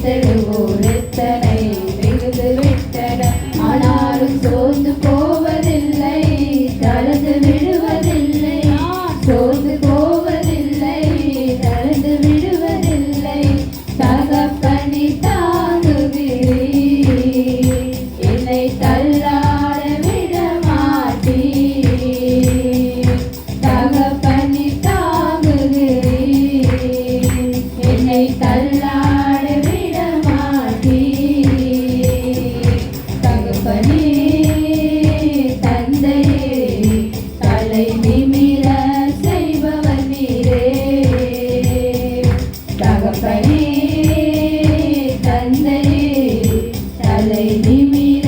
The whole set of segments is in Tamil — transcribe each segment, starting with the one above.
தேடுவோர் எத்தனை வெகுது விட்டன. ஆனாலும் சோர்ந்து போவதில்லை, தளர்ந்து விடுவதில்லை. சோர்ந்து போவதில்லை, தளர்ந்து விடுவதில்லை. தகப்பனி தாங்குகிறீர், என்னை தள்ளாட விட மாட்டீர். தகப்பனி தாங்குகிறீர், என்னை தள்ளாட விட மாட்டீர். தகப்பனே தந்தையே தலை நிமிர செய்பவர் நீரே. தகப்பனே தந்தையே தலை நிமிர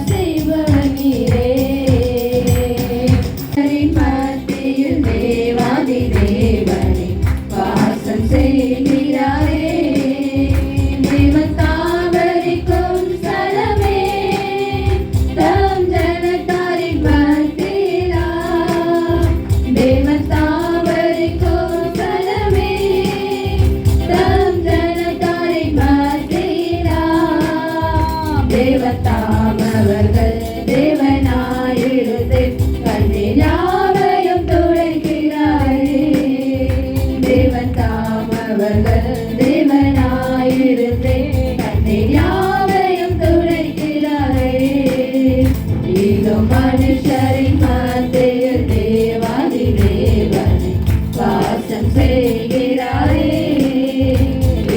செய்பவர் நீரே. மத்தியில் தேவாதி தேவனே வாசம் செய்கிறாரே. தேவன் தாவரிக்கும் ஸ்தலமே, தம் ஜனத்தாரின் மத்தியிலா. தேவன் தாவரிக்கும் ஸ்தலமே, தம் ஜனத்தாரின் மத்தியிலா. தேவதாம் அவர்கள் தேவனாயிருந்து கண்ணில் யாவையும் துடைக்கிறாரே. தேவதாம் அவர்கள் தேவனாயிருந்து கண்ணில் யாவையும் துடைக்கிறாரே. இதோ மனுஷரின் மத்தியில் தேவாதி தேவனே வாசம் செய்கிறாரே.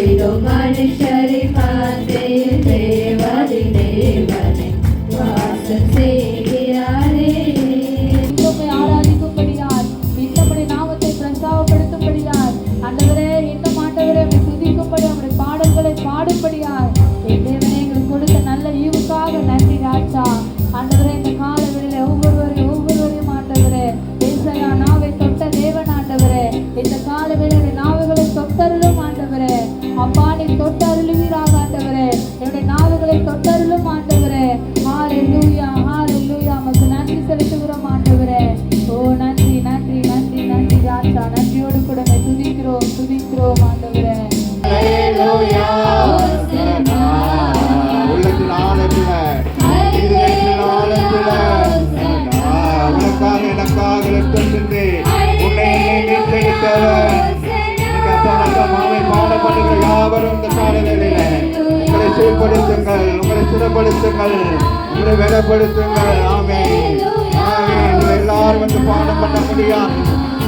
இதோ மனுஷரின் மத்தியில் தேவாதி தேவனே வாசம் செய்கிறாரே. உம்மை ஆராதிக்கும்படியார், இன்னுடைய நாமத்தை பிரஸ்தாபப்படுத்தும்படியார், ஆண்டவரே இன்னும் ஆண்டவரே உம்மை துதிக்கும்படி உம்முடைய பாடல்களை பாடும்படியார் என் தேவனே எங்களுக்கு கொடுத்த நல்ல ஈவுக்காக நன்றி ராஜா. ஆண்டவரே இந்த கால வேளையிலே ஒவ்வொருவரையும் ஆண்டவரே ஏசாயா நாவை தொட்ட தேவன் ஆண்டவரே, இந்த கால வேளையிலே நாவுகளை தொட்டருளும் ஆண்டவரே. அப்பா நீ தொட்டருளுவீராக ஆண்டவரே, என்னுடைய நாவுகளை தொட்டருளும் ஆண்டவரே. ஹalleluya ஹalleluya, உமக்கு நன்றி செலுத்துகிறோம் ஆண்டவரே. ஓ நன்றி நன்றி நன்றி நன்றி ராஜா. நன்றியோடு கூட உம்மை துதிக்கிறோம் ஆண்டவரே. ஹalleluya ஹோசன்னா. உள்ளத்தின் ஆழத்தில, இதயத்தின் ஆழத்தில உனக்காக எனக்காக ரத்தம் சிந்தி உன்னை மீட்டெடுத்தவர். மாவை பாடப்படுகிற யாவரும் இந்த காலநிலையில உங்களை சீர்படுத்துங்கள், உங்களை சிறப்படுத்துங்கள், உங்களை வெலப்படுத்துங்கள். ஆமென் ஆமென். எல்லாரும் வந்து பாடம் பண்ண முடியாது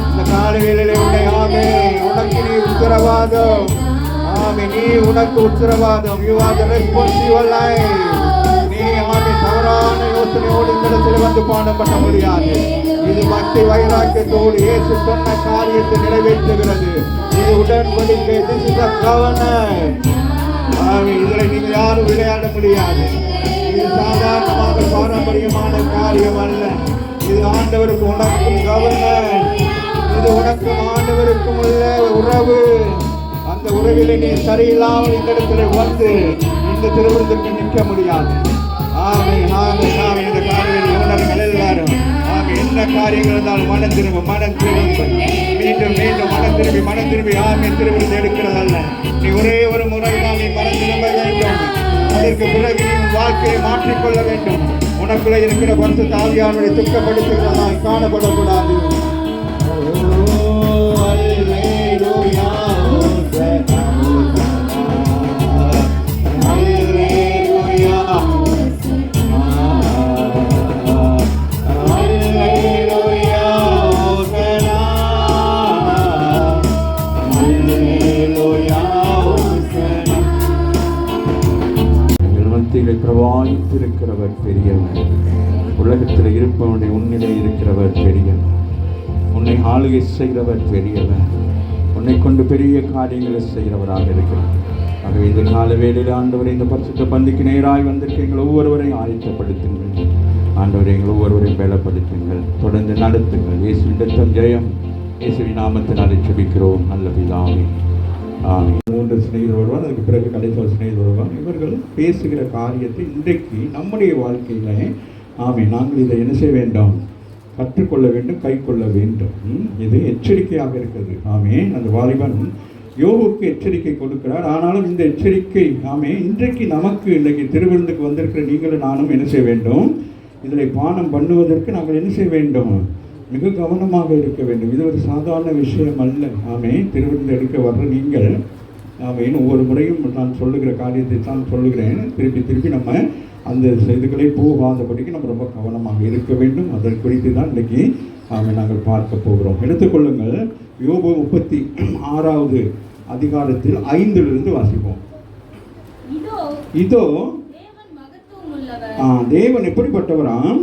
இந்த காலநிலையில உன்னை. ஆமென். உனக்கு நீ உத்தரவாதம். ஆமென். நீ உனக்கு உத்தரவாதம். You are the responsible life. நீ ஆமென் தவறான யோசனையோடு இந்த இடத்துல வந்து பாடம் பண்ண முடியாது. இது பக்தி வைராக்கியத்தோடு இயேசு சொன்ன காரியத்தை நிறைவேற்றுகிறது. இது உடன்படிக்கை. This is a covenant. ஆமென். இதில் நீங்க யாரும் விளையாட முடியாது. இது சாதாரணமாக பாரம்பரியமான காரியம் அல்ல. இது ஆண்டவருக்கு உனக்கும் கவர்னர். இது உனக்கும் ஆண்டவருக்கும் உள்ள உறவு. அந்த உறவிலே நீ சரியில்லாமல் இந்த இடத்துல வந்து இந்த திருவிழத்துக்கு நிற்க முடியாது. ஆமென் ஆமென் ஆமென். இந்த காரியங்கள் உணர்வுகள் எல்லாரும் ஆமென். என்ன காரியங்கள் இருந்தாலும் மனம் திரும்ப மீண்டும் மீண்டும் மனம் திரும்பி ஆமென் திருவிழத்தை எடுக்கிறதல்ல. நீ ஒரே ஒரு முறை தான் நீ மனம் திரும்ப வேண்டும். அதற்கு பிறகு நீ வாழ்க்கையை மாற்றிக்கொள்ள வேண்டும். உனக்குள்ளே இருக்கிற பரிசுத்த ஆவியானவரை துக்கப்படுத்துகிறதாய் காணப்படக்கூடாது. பிரவாகித்திருக்கிறவர் பெரியவர். உலகத்தில் இருப்பவனை உன்னிலே இருக்கிறவர் பெரியவர். உன்னை ஆளுகை செய்கிறவர் பெரியவர். உன்னை கொண்டு பெரிய காரியங்களை செய்கிறவராக இருக்கிறார். ஆகவே இந்த கால வேளையில் ஆண்டவரை இந்த பரிசுத்த பந்திக்கு நேராய் வந்திருக்க எங்கள் ஒவ்வொருவரையும் ஆயத்தப்படுத்துங்கள். ஆண்டவரை எங்கள் ஒவ்வொருவரையும் பலப்படுத்துங்கள், தொடர்ந்து நடத்துங்கள். இயேசுவின் ரத்தம் ஜெயம். இயேசுவின் நாமத்தினாலே ஜெபிக்கிறோம் நல்ல பிதாவே. ஆமென். 3 சிநேகிதர் வருவார், அதுக்கு பிறகு கடைசி சிநேகிதர் வருவார். இவர்கள் பேசுகிற காரியத்தை இன்றைக்கு நம்முடைய வாழ்க்கையில் ஆமென் நாங்கள் இதை என்ன செய்ய வேண்டும், கற்றுக்கொள்ள வேண்டும், கை கொள்ள வேண்டும். இது எச்சரிக்கையாக இருக்கிறது. ஆமென். அந்த வாலிபன் யோபுக்கு எச்சரிக்கை கொடுக்கிறார். ஆனாலும் இந்த எச்சரிக்கை இன்றைக்கு நமக்கு இன்றைக்கு திருவிருந்துக்கு வந்திருக்கிற நீங்களும் நானும் என்ன செய்ய வேண்டும்? இதில் பானம் பண்ணுவதற்கு நாங்கள் என்ன செய்ய வேண்டும்? மிக கவனமாக இருக்க வேண்டும். இது ஒரு சாதாரண விஷயம் அல்ல. திருவிருந்து எடுக்க வர்ற நீங்கள் ஒவ்வொரு முறையும் நான் சொல்லுகிற காரியத்தை தான் சொல்லுகிறேன். திருப்பி நம்ம அந்த இதுகளை போகாதபடிக்கு நம்ம ரொம்ப கவனமாக இருக்க வேண்டும். அதன் குறித்து தான் இன்றைக்கி நாங்கள் பார்க்க போகிறோம். எடுத்துக்கொள்ளுங்கள், யோபு 36வது அதிகாரத்தில் 5 வாசிப்போம். இதோ தேவன் எப்படிப்பட்டவராம்?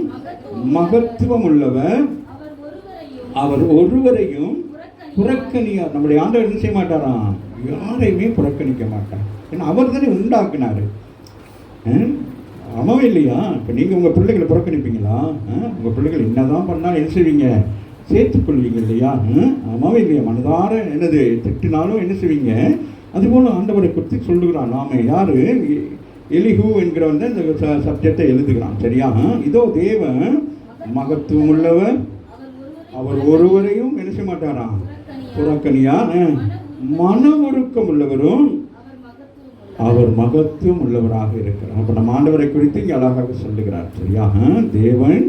மகத்துவம் உள்ளவர், அவர் ஒருவரையும் புறக்கணியார். நம்முடைய ஆண்டவர் என்ன செய்ய மாட்டாராம்? யாரையுமே புறக்கணிக்க மாட்டார். ஏன்னா அவர் தானே உண்டாக்குனாரு. ஆமாவே இல்லையா? இப்போ நீங்கள் உங்கள் பிள்ளைகளை புறக்கணிப்பீங்களா? உங்கள் பிள்ளைகள் என்னதான் பண்ணாலும் என்ன செய்வீங்க? சேர்த்துக்கொள்வீங்க இல்லையா? ஆமாவே இல்லையா? மனதார என்னது திட்டினாலும் என்ன செய்வீங்க? அதுபோல் ஆண்டவரை குறித்து சொல்லுகிறான். யார்? எலிஹூ என்கிறவன் தான் இந்த சப்ஜெக்டை எழுதுகிறான். சரியா? இதோ தேவன் மகத்துவம் உள்ளவர், அவர் ஒருவரையும் என்ன செய்ய மாட்டாராம்? புறக்கணியார். மன ஒழுக்கம் உள்ளவரும் அவர் மகத்துவம் உள்ளவராக இருக்கிறார். அப்போ நம்ம ஆண்டவரை குறித்து இங்கே அழகாக சொல்லுகிறார். சரியா? தேவன்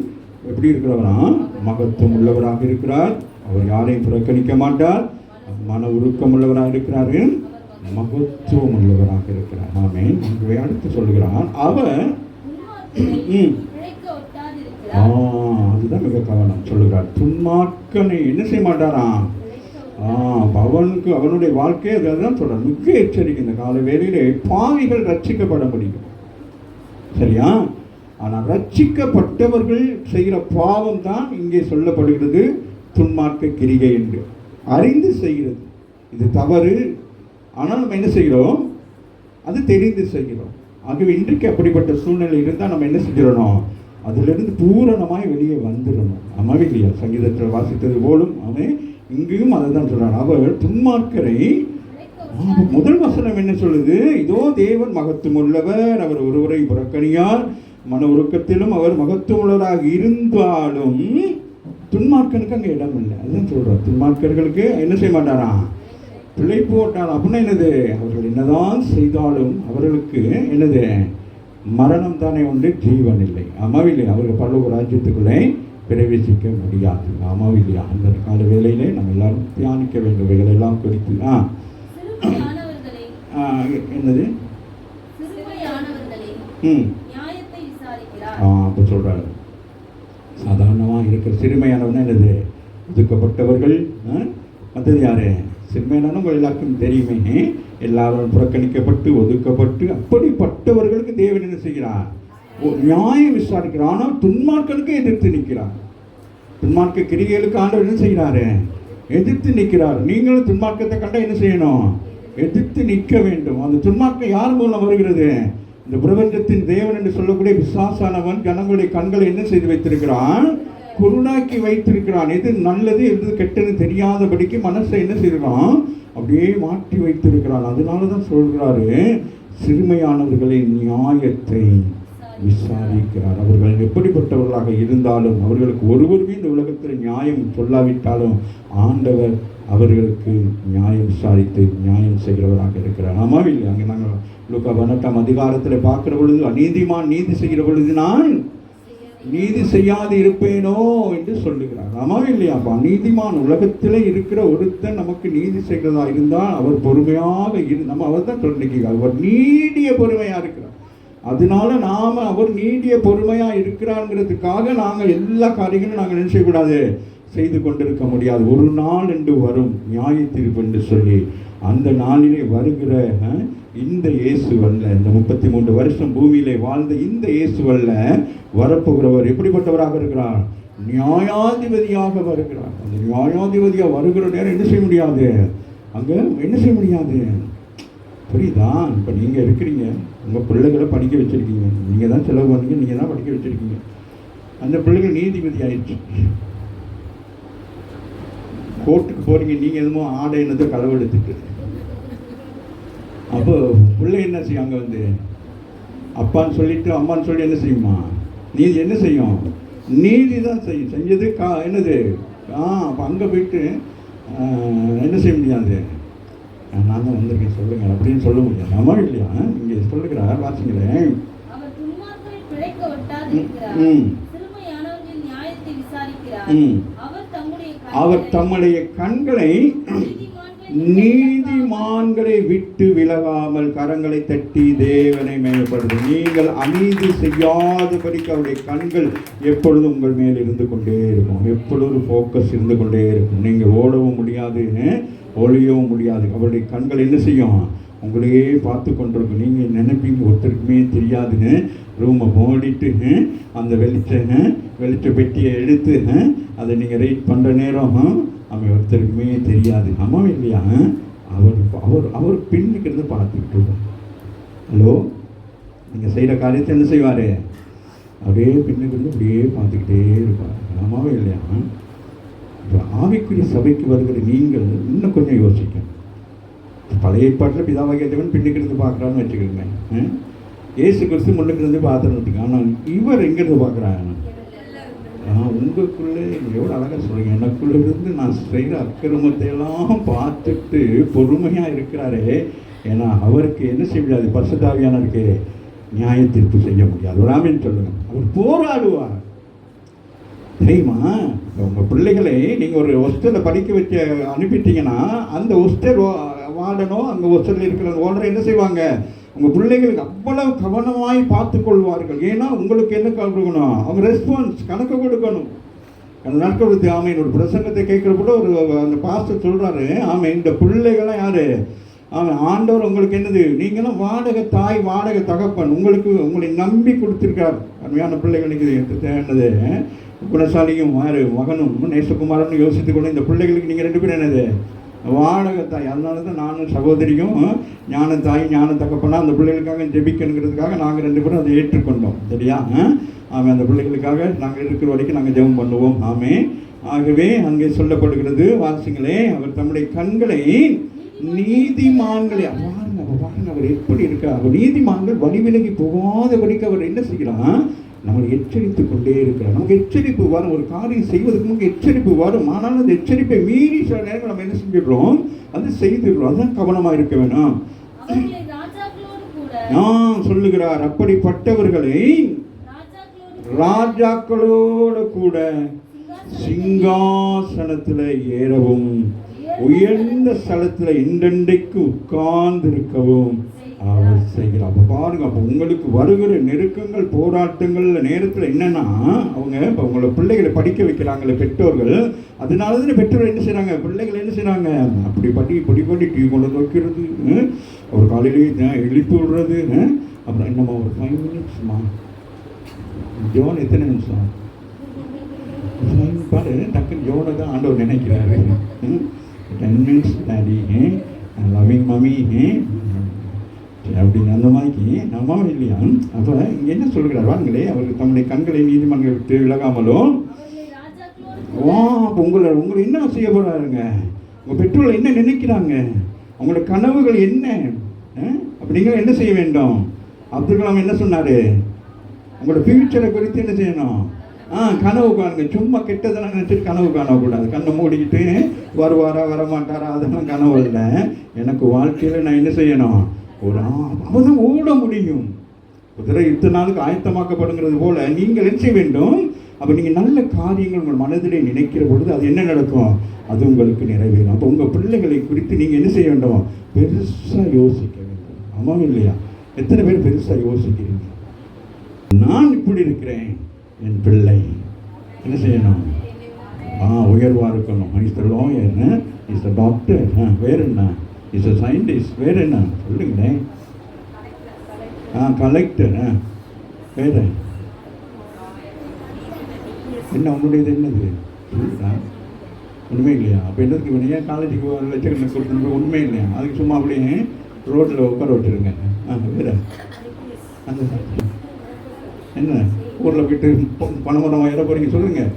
எப்படி இருக்கிறவராம்? மகத்துவம் உள்ளவராக இருக்கிறார். அவர் யாரையும் புறக்கணிக்க மாட்டார். மன உருக்கம் உள்ளவராக இருக்கிறார். மகத்துவம் உள்ளவராக இருக்கிறார். அடுத்து சொல்லுகிறார், அவர் அதுதான் மிக கவனம். சொல்லுகிறார், துன்மார்க்கனை என்ன செய்ய மாட்டாராம்? அவனுடைய வாழ்க்கையை அதுதான் சொல்றார். மிக எச்சரிக்கை. இந்த கால வேளையிலே பாவிகள் ரட்சிக்கப்பட முடியும். சரியா? ஆனால் ரட்சிக்கப்பட்டவர்கள் செய்கிற பாவம் தான் இங்கே சொல்லப்படுகிறது துன்மார்க்க கிரிகை என்று. அறிந்து செய்கிறது இது தவறு. ஆனால் நம்ம என்ன செய்கிறோம்? அது தெரிந்து செய்கிறோம். ஆகவே இன்றைக்கு அப்படிப்பட்ட சூழ்நிலை இருந்தால் நம்ம என்ன செஞ்சிடணும்? அதிலிருந்து பூரணமாய் வெளியே வந்துடணும். இல்லையா? சங்கீதத்தில் வாசித்தது போலும் இங்கேயும் அதை தான் சொல்றார். அவர் துன்மார்க்கரை, முதல் வசனம் என்ன சொல்லுது? இதோ தேவன் மகத்துவம் உள்ளவர், அவர் ஒருவரை புறக்கணியார், மன உருக்கத்திலும் அவர் மகத்துவம் உள்ளவராக இருந்தாலும் துன்மார்க்கனுக்கு அங்கே இடம் இல்லை. அதுதான் சொல்றார். துன்மார்க்கர்களுக்கு என்ன செய்ய மாட்டாராம்? பிள்ளை போட்டார். அப்படின்னா என்னது? அவர்கள் என்னதான் செய்தாலும் அவர்களுக்கு என்னது? மரணம் தானே உண்டு, ஜீவன் இல்லை. ஆமாவில்லை? அவர்கள் பரலோக ராஜ்யத்துக்குள்ளே பிரவேசிக்க முடியாது. ஆமாவில்லையா? அந்த கால வேளையிலே நம்ம எல்லாரும் தியானிக்க வேண்டியவைகள் எல்லாம் குறித்து என்னது? அப்போ சொல்றாரு, சாதாரணமாக இருக்கிற சிறுமையானவன் என்னது? ஒதுக்கப்பட்டவர்கள். மற்றது யாரு? சிறுமையான உங்கள் எல்லாருக்கும் தெரியுமே. எல்லாரும் புறக்கணிக்கப்பட்டு ஒதுக்கப்பட்டு அப்படிப்பட்டவர்களுக்கு தேவன் என்ன செய்கிறார்? நியாயம் விசாரிக்கிறார். ஆனால் துன்மார்க்கனுக்கு எதிர்த்து நிற்கிறார். துன்மார்க்க கிரிகளுக்கு ஆண்டவர் என்ன செய்கிறாரு? எதிர்த்து நிற்கிறார். நீங்களும் துன்மார்க்கத்தை கண்டா என்ன செய்யணும்? எதிர்த்து நிற்க வேண்டும். அந்த துன்மார்க்கம் யார் மூலம் வருகிறது? இந்த பிரபஞ்சத்தின் தேவன் என்று சொல்லக்கூடிய பிசாசானவன் ஜனங்களுடைய கண்களை என்ன செய்து வைத்திருக்கிறான்? குருடாக்கி வைத்திருக்கிறான். எது நல்லது எது கெட்டது தெரியாதபடிக்கு மனசை என்ன செய்கிறான்? அப்படியே மாற்றி வைத்திருக்கிறான். அதனால தான் சொல்கிறாரு, சிறுமையானவர்களின் நியாயத்தை விசாரிக்கிறார். அவர்கள் எப்படிப்பட்டவர்களாக இருந்தாலும் அவர்களுக்கு ஒருவருமே இந்த உலகத்தில் நியாயம் சொல்லாவிட்டாலும் ஆண்டவர் அவர்களுக்கு நியாயம் விசாரித்து நியாயம் செய்கிறவராக இருக்கிறார். ஆமாவில்லை? அங்கே நாங்கள் லூக்கா 18ஆம் அதிகாரத்தில் பார்க்கிற பொழுது, அநீதிமான் நீதி செய்கிற பொழுது நான் நீதி செய்யாது இருப்பேனோ என்று சொல்லுகிறார். ஆமாவே இல்லையா? அப்போ நீதிமான் உலகத்திலே இருக்கிற ஒருத்தன் நமக்கு நீதி செய்கிறதா இருந்தால் அவர் பொறுமையாக நம்ம அவர் தான் சொல்லிக்கிறார். அவர் நீடிய பொறுமையா இருக்கிறார். அதனால நாம அவர் நீடிய பொறுமையா இருக்கிறாங்கிறதுக்காக நாங்கள் எல்லா காரியங்களும் நாங்கள் என்ன செய்யக்கூடாது? செய்து கொண்டிருக்க முடியாது. ஒரு நாள் என்று வரும் நியாய தீர்ப்பு என்று சொல்லி அந்த நாளிலே வருகிற இந்த இயேசுவல்ல, இந்த 33 வருஷம் பூமியிலே வாழ்ந்த இந்த இயேசுவல்ல வரப்போகிறவர் எப்படிப்பட்டவராக இருக்கிறார்? நியாயாதிபதியாக வருகிறார். அந்த நியாயாதிபதியாக வருகிற நேரம் என்ன செய்ய முடியாது? அங்கே என்ன செய்ய முடியாது? புரியுதா? இப்போ நீங்கள் இருக்கிறீங்க, உங்கள் பிள்ளைகளை படிக்க வச்சுருக்கீங்க, நீங்கள் தான் செலவு பண்ணீங்க, நீங்கள் தான் படிக்க வச்சுருக்கீங்க. அந்த பிள்ளைகள் நீதிபதி ஆயிடுச்சு. கோர்ட்டுக்கு போகிறீங்க, நீங்கள் எதுவும் ஆடை என்னத்தை களவெடுத்துட்டு. அப்போ பிள்ளை என்ன செய்யும்? அங்கே வந்து அப்பான்னு சொல்லிட்டு அம்மான்னு சொல்லி என்ன செய்யுமா? நீதி என்ன செய்யும்? நீதி தான் செய்யும். செஞ்சது என்னது? அப்போ அங்கே போயிட்டு என்ன செய்ய முடியாது? நான் தான் வந்திருக்கேன் சொல்லுங்கள் அப்படின்னு சொல்ல முடியாது. ஆமா இல்லையா? இங்கே சொல்லுகிறார், வாசிங்களேன். அவர் துன்மார்க்கரை பிழைக்க ஒட்டாதிருக்கிறார். சிறுமையானவர்களின் நியாயத்தை விசாரிக்கிறார். அவர் தம்முடைய கண்களை நீதிமான்களை விட்டு விலகாமல் கரங்களை தட்டி தேவனை மேம்படுது. நீங்கள் அநீதி செய்யாதபடிக்கு அவருடைய கண்கள் எப்பொழுதும் உங்கள் மேல் இருந்து கொண்டே இருக்கும். எப்பொழுதும் ஃபோக்கஸ் இருந்து கொண்டே இருக்கும். நீங்கள் ஓடவும் முடியாது, ஒளியவும் முடியாது. அவருடைய கண்கள் என்ன செய்யும்? உங்களையே பார்த்து கொண்டிருக்கும். நீங்கள் நினைப்பீங்க ஒருத்தருக்குமே தெரியாதுன்னு ரூமை மூடிட்டு அந்த வெளிச்ச பெட்டியை எடுத்து அதை நீங்கள் ரைட் பண்ணுற நேரம் அவன் ஒருத்தருக்குமே தெரியாது. ஆமாம் இல்லையா? அவர் பின்னுக்கிறது பார்த்துக்கிட்டு இருக்கோம். ஹலோ, நீங்கள் செய்கிற காரியத்தை என்ன செய்வார்? அப்படியே பின்னுக்கிறது அப்படியே பார்த்துக்கிட்டே இருப்பார். ஆமாவே இல்லையா? இப்போ ஆவிக்குரிய சபைக்கு வருகிற நீங்கள் இன்னும் கொஞ்சம் யோசிக்கணும். பழைய ஏற்பாட்டில் பிதாவாகிய தேவன் பின்னுக்கிறது பார்க்குறான்னு வச்சுக்கிறேங்க. இயேசு கிறிஸ்து முன்னுக்கு இருந்து பார்த்துருந்துருக்கு. ஆனால் இவர் எங்கேருந்து பார்க்குறாங்க? உங்களுக்குள்ளே எவ்வளோ அழகாக சொல்லுங்க. எனக்குள்ளே இருந்து நான் செய்கிற அக்கிரமத்தையெல்லாம் பார்த்துட்டு பொறுமையாக இருக்கிறாரே. ஏன்னா அவருக்கு என்ன செய்ய முடியாது? பரிசுத்தாவியானவருக்கு நியாய தீர்ப்பு செய்ய முடியாது. ஒரு ஆமீன் சொல்லுங்க. அவர் போராடுவார் தெரியுமா? உங்கள் பிள்ளைகளை நீங்கள் ஒரு ஹாஸ்டலில் படிக்க வச்சு அனுப்பிட்டீங்கன்னா அந்த ஹாஸ்டல் வார்டனோ அங்கே ஹாஸ்டலில் இருக்கிற ஓனரை என்ன செய்வாங்க? உங்கள் பிள்ளைகளுக்கு அவ்வளவு கவனமாய் பார்த்து கொள்வார்கள். ஏன்னா உங்களுக்கு என்ன கொடுக்கணும்? அவங்க ரெஸ்பான்ஸ் கணக்கு கொடுக்கணும். அந்த நாட்கள் ஆமாம் ஒரு பிரசங்கத்தை கேட்குற கூட ஒரு அந்த பாஸ்டர் சொல்கிறாரு, ஆமாம் இந்த பிள்ளைகள்லாம் யார்? ஆமாம் ஆண்டவர் உங்களுக்கு என்னது? நீங்களும் வாடகை தாய் வாடகை தகப்பன் உங்களை நம்பி கொடுத்துருக்கார். அருமையான பிள்ளைகளுக்கு என்னது குணசாலியும் மகனும் நேசகுமாரன் யோசித்து கொண்டு இந்த பிள்ளைகளுக்கு நீங்கள் 2 பேரும் என்னது வாடகை தாய். அதனால தான் நானும் சகோதரியும் ஞான தாய் ஞான தகப்பனா அந்த பிள்ளைகளுக்காக ஜெபிக்கணுங்கிறதுக்காக நாங்கள் 2 பேரும் அதை ஏற்றுக்கொண்டோம். சரியா? ஆமாம், அந்த பிள்ளைகளுக்காக நாங்கள் இருக்கிற வரைக்கும் நாங்கள் ஜெபம் பண்ணுவோம். ஆமே. ஆகவே அங்கே சொல்லப்படுகிறது, வாசிங்களே, அவர் தம்முடைய கண்களை நீதிமான்களை பாருங்க அவர் எப்படி இருக்கார்? அவர் நீதிமான்கள் வழிவிலகி போகாதபடிக்கு அவர் என்ன செய்கிறார்? நம்மளை எச்சரித்து கொண்டே இருக்கிறார். நமக்கு எச்சரிப்பு வரும். ஒரு காரியம் செய்வதற்கு நமக்கு எச்சரிப்பு வரும். ஆனால் அந்த எச்சரிப்பை மீறி சில நேரங்கள் நம்ம என்ன செஞ்சிடுறோம்? அது செய்துடுறோம். அதுதான் கவனமாக இருக்க வேணும். சொல்லுகிறார், அப்படிப்பட்டவர்களை ராஜாக்களோடு கூட சிங்காசனத்தில் ஏறவும் உயர்ந்த ஸ்தலத்தில் இண்டெண்டைக்கு உட்கார்ந்து இருக்கவும் அவர் செய்கிறார். அப்போ பாருங்க, அப்போ உங்களுக்கு வருகிற நெருக்கங்கள் போராட்டங்கள் நேரத்தில் என்னன்னா அவங்க இப்போ உங்களை பிள்ளைகளை படிக்க வைக்கிறாங்களே பெற்றோர்கள். அதனால தான் பெற்றோர்கள் என்ன செய்கிறாங்க? பிள்ளைகள் என்ன செய்கிறாங்க? அப்படி பண்ணி டீ கொண்டு வைக்கிறது, ஒரு காலையிலேயே எழுப்பி விடுறது. அப்புறம் என்னம்மா ஒரு 5 மினிட்ஸ்மா ஜோன் எத்தனை நிமிஷம் பாரு டக்குன்னு ஜோனை தான் ஆண்டவர் நினைக்கிறாரு. 10 மினிட்ஸ் டாடி லவ்விங் மம்மி அப்படின்னு அந்த மாதிரிக்கு நம்மாவும் இல்லையா? அப்போ இங்கே என்ன சொல்கிறார்? வாங்களே, அவருக்கு தம்முடைய கண்களை நீதிமன்றம் விட்டு விலகாமலும் அப்போ உங்களை என்ன செய்ய போகிறாருங்க? உங்கள் பெற்றோர்கள் என்ன நினைக்கிறாங்க? அவங்களோட கனவுகள் என்ன அப்படிங்கிற என்ன செய்ய வேண்டும்? அப்துல் கலாம் என்ன சொன்னார்? உங்களோட ஃபியூச்சரை குறித்து என்ன செய்யணும்? கனவு காணுங்க. சும்மா கெட்டதெல்லாம் நினச்சிட்டு கனவு காணக்கூடாது. கண்ணை மூடிக்கிட்டு வருவாரா வரமாட்டாரா அதெல்லாம் கனவு இல்லை. எனக்கு வாழ்க்கையில் நான் என்ன செய்யணும்? அவதான் ஓட முடியும். குதிரை இத்தனை நாளுக்கு ஆயத்தமாக்கப்படுங்கிறது போல நீங்கள் என்ன செய்ய வேண்டும்? அப்போ நீங்கள் நல்ல காரியங்கள் உங்கள் மனதிலே நினைக்கிற பொழுது அது என்ன நடக்கும்? அது உங்களுக்கு நிறைவேறும். அப்போ உங்கள் பிள்ளைகளை குறித்து நீங்கள் என்ன செய்ய வேண்டும்? பெருசாக யோசிக்க வேண்டும். ஆமாம் இல்லையா? எத்தனை பேர் பெருசாக யோசிக்கிறீங்க? நான் இப்படி இருக்கிறேன், என் பிள்ளை என்ன செய்யணும்? உயர்வாக இருக்கணும். Is the lawyer, is the doctor, வேறு என்ன? இஸ் அ சயின்டிஸ்ட், வேறு என்ன சொல்லுங்களேன்? கலெக்டர், வேறு என்ன? உங்களுடையது என்னது சொல்லுங்களா? ஒன்றுமே இல்லையா? அப்போ என்னதுக்கு வேணும்? ஏன் காலேஜுக்கு லட்சக்கணக்கில் கொடுத்து ஒன்றுமே இல்லையா? அதுக்கு சும்மா அப்படியே ரோட்டில் உட்கார வச்சுருங்க. வேறு அந்த என்ன ஊரில் போய்ட்டு பணமரம் ஏற போகிறீங்க சொல்லுங்கள்,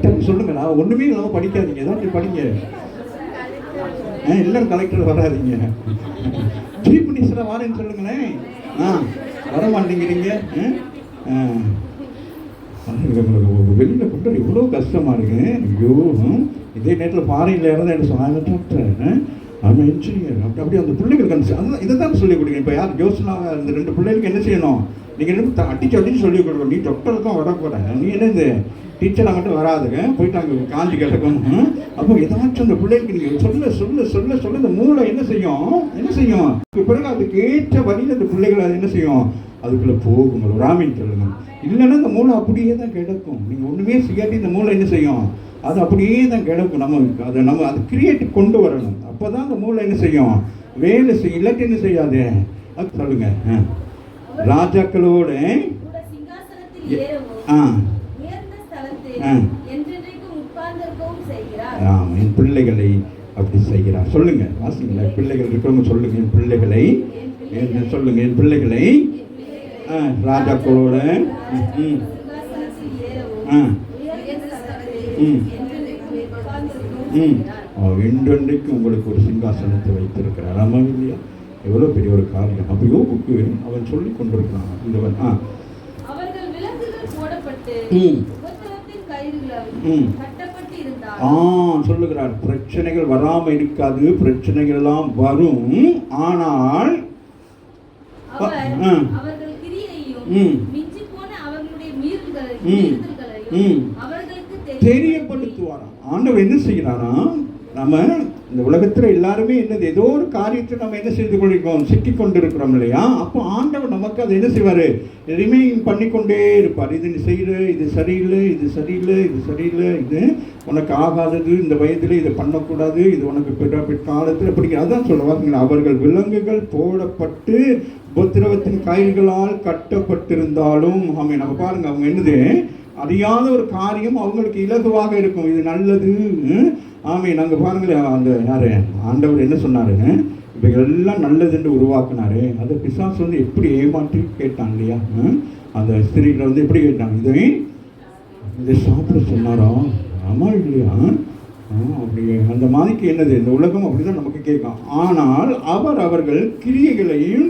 டக்கு சொல்லுங்கள். நான் ஒன்றுமே இல்லாமல் படிக்காதீங்க, ஏதாவது படிங்க. எல்லாரும் கலெக்டர் வராதிங்க, சீஃப் மினிஸ்டராக வாரேன்னு சொல்லுங்களேன். வர மாட்டேங்கிறீங்க. வெளியில் கொண்டு இவ்வளோ கஷ்டமாக இருக்கு. ஐயோ, இதே நேரத்தில் ஃபாரின்ல இருந்தால் என்ன சொன்னாங்க? டாக்டர் ஆமாம் இன்ஜினியர் அப்படி அந்த பிள்ளைகளுக்கு அதுதான் இதை தான் சொல்லிக் கொடுங்க. இப்போ யார் ஜோஸ்னாவை அந்த 2 பிள்ளைகளுக்கு என்ன செய்யணும்? நீங்கள் என்ன அடிச்சு சொல்லிக் கொடுக்கணும். நீ டாக்டர் தான் வர போகிற, நீ என்ன இந்த டீச்சராக மட்டும் வராதுங்க, போயிட்டு அங்கே காஞ்சி கிடக்கும். அப்போ ஏதாச்சும் அந்த பிள்ளைகளுக்கு நீங்கள் சொல்ல சொல்ல சொல்ல சொல்ல இந்த மூளை என்ன செய்யும் பிறகு அதுக்கு ஏற்ற வழியில் அந்த பிள்ளைகள் அது என்ன செய்யும், அதுக்குள்ளே போகும். ஒரு ராமின் சொல்லுங்க. இல்லைன்னா இந்த மூளை அப்படியே தான் கிடக்கும். நீங்கள் ஒன்றுமே செய்யாட்டி இந்த மூளை என்ன செய்யும், அது அப்படியே தான் கிடக்கும். நம்ம அது கிரியேட் கொண்டு வரணும். அப்போ தான் அந்த மூளை என்ன செய்யும், வேலை செய்யும். இல்லாட்டி என்ன செய்யாது. அது சொல்லுங்க. ராஜாக்களோட என் பிள்ளைகளை அப்படி செய்கிறார். சொல்லுங்க, வாசிங்களா, பிள்ளைகள் இருக்கிறவங்க சொல்லுங்க, என் பிள்ளைகளை சொல்லுங்க, என் பிள்ளைகளை ராஜாக்களோட என்றென்றைக்கு உங்களுக்கு ஒரு சிங்காசனத்தை வைத்திருக்கிறார். ஆமாம் இல்லையா? எவ்வளோ பெரிய ஒரு காரியம். அப்போ யோபுக்கு அவன் சொல்லி கொண்டிருக்கிறான். இந்தவன் சொல்லுகிறார், பிரச்சனைகள் வராம இருக்காது, பிரச்சனைகள் எல்லாம் வரும். ஆனால் தெரியப்படுத்துவாராம். ஆண்டவர் என்ன செய்கிறாராம், நம்ம இந்த உலகத்தில் எல்லாருமே என்னது ஏதோ ஒரு காரியத்தை நம்ம என்ன செய்து கொண்டிருக்கோம், சிக்கி கொண்டிருக்கிறோம் இல்லையா? அப்போ ஆண்டவர் நமக்கு அதை என்ன செய்வார், ரிமைண்ட் பண்ணிக்கொண்டே இருப்பார். இது நீ செய்கிற, இது சரியில்லை, இது சரியில்லை, இது சரியில்லை, இது உனக்கு ஆகாதது, இந்த வயதில் இதை பண்ணக்கூடாது, இது உனக்கு பிற்காலத்தில் பிடிக்கும். அதான் சொல்லுவாங்க, அவர்கள் விலங்குகள் போடப்பட்டு உபத்திரவத்தின் கயிறுகளால் கட்டப்பட்டிருந்தாலும் ஆமாம். நம்ம பாருங்க, அவங்க என்னது அறியாத ஒரு காரியம் அவங்களுக்கு இலகுவாக இருக்கும். இது நல்லது. ஆமாம். நாங்கள் பாருங்களேன், அந்த யாரு ஆண்டவர் என்ன சொன்னாரு, இப்போ எல்லாம் நல்லதுன்னு உருவாக்குனாரு. அதை பிசாசு வந்து எப்படி ஏமாற்றி கேட்டான் இல்லையா? அந்த ஸ்திரீகளை வந்து எப்படி கேட்டாங்க, இதை சாப்பிட சொன்னாரோ? ஆமாம் இல்லையா? அப்படி அந்த மாதிரிக்கு என்னது, இந்த உலகம் அப்படிதான் நமக்கு கேட்கும். ஆனால் அவர்கள் கிரியைகளையும்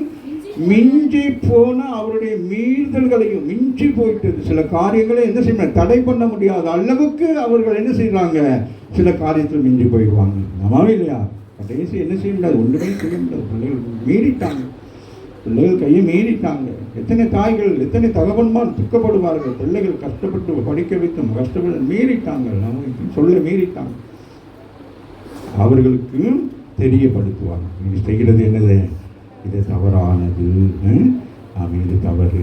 மிஞ்சி போன அவருடைய மீறுதல்களையும் மிஞ்சி போயிட்டது. சில காரியங்களை என்ன செய்யணும், தடை பண்ண முடியாத அளவுக்கு அவர்கள் என்ன செய்யறாங்க, சில காரியத்தில் மிஞ்சி போயிடுவாங்க. ஆமாவே இல்லையா? கடைசி என்ன செய்ய முடியாது, ஒன்றுமே செய்ய முடியாது. பிள்ளைகள் மீறிட்டாங்க, பிள்ளைகள் கையை மீறிட்டாங்க. எத்தனை தாய்கள், எத்தனை தகவன்மார் துக்கப்படுவார்கள். பிள்ளைகள் கஷ்டப்பட்டு படிக்க வைக்கும், கஷ்டப்பட்டு மீறிட்டாங்க, நம்ம சொல்ல மீறிட்டாங்க. அவர்களுக்கு தெரியப்படுத்துவாங்க, நீங்கள் செய்கிறது என்னது, இது தவறானது, இது தவறு.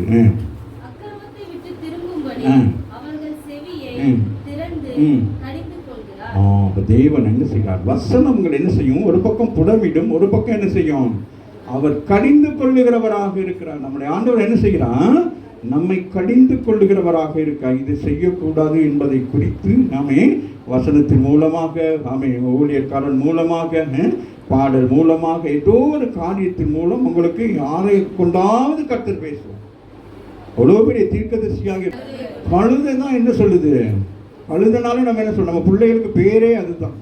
தேவன் என்ன செய்கிறார், வசனங்கள் என்ன செய்யும், ஒரு பக்கம் புடமிடும், ஒரு பக்கம் என்ன செய்யும், அவர் கடிந்து கொள்ளுகிறவராக இருக்கிறார். நம்முடைய ஆண்டவர் என்ன செய்கிறார், நம்மை கடிந்து கொள்ளுகிறவராக இருக்கார். இது செய்யக்கூடாது என்பதை குறித்து நாமே வசனத்தின் மூலமாக, நாமே ஊழியக்காரன் மூலமாக, பாடல் மூலமாக, ஏதோ ஒரு காரியத்தின் மூலம் உங்களுக்கு யாரை கொண்டாவது கர்த்தர் பேசுவோம். அவ்வளோ பெரிய தீர்க்கதரிசியாக கழுதை தான் என்ன சொல்லுது, கழுதனால நம்ம என்ன சொல்றோம், நம்ம பிள்ளைகளுக்கு பேரே அதுதான்.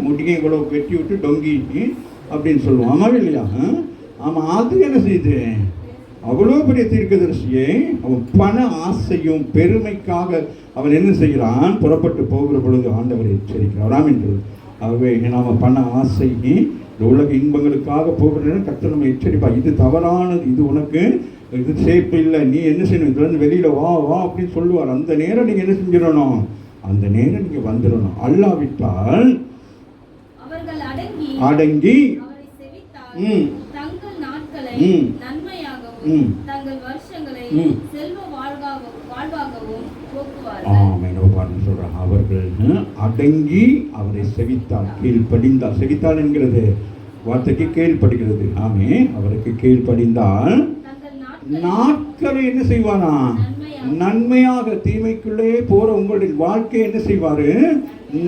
முடியை இவ்வளோ வெட்டி விட்டு டொங்கி அப்படின்னு சொல்லுவோம். ஆமாம் இல்லையா? ஆமாம். அது என்ன செய்யுது, அவ்வளோ பெரிய தீர்க்கதரிசியை அவன் பண ஆசையும் பெருமைக்காக அவன் என்ன செய்கிறான், புறப்பட்டு போகிற பொழுது ஆண்டவரை எச்சரிக்கிறான். ராமின்றது ஆகவே நாம் பண ஆசை, இந்த உலக இன்பங்களுக்காக போகிறேன்னு கர்த்தர் நம்ம எச்சரிப்பா. இது தவறானது, இது உனக்கு இது சேஃப் இல்லை, நீ என்ன செய்யணும், இதுலேருந்து வெளியில் வா வா அப்படின்னு சொல்லுவார். அந்த நேரம் நீங்கள் என்ன செஞ்சிடணும், அந்த நேரம் நீங்கள் வந்துடணும். அல்லாவிட்டால் அடங்கி அவர்கள் அடங்கி அவரை செவித்தால், கீழ்ப்படிந்தால், செவித்தால் என்கிறது வார்த்தைக்கு கீழ்ப்படுகிறது. ஆமே, அவருக்கு கீழ்ப்படிந்தால் நாட்களை என்ன செய்வானா, நன்மையாக, தீமைக்குள்ளே போற உங்களுடைய வாழ்க்கையை என்ன செய்வாரு,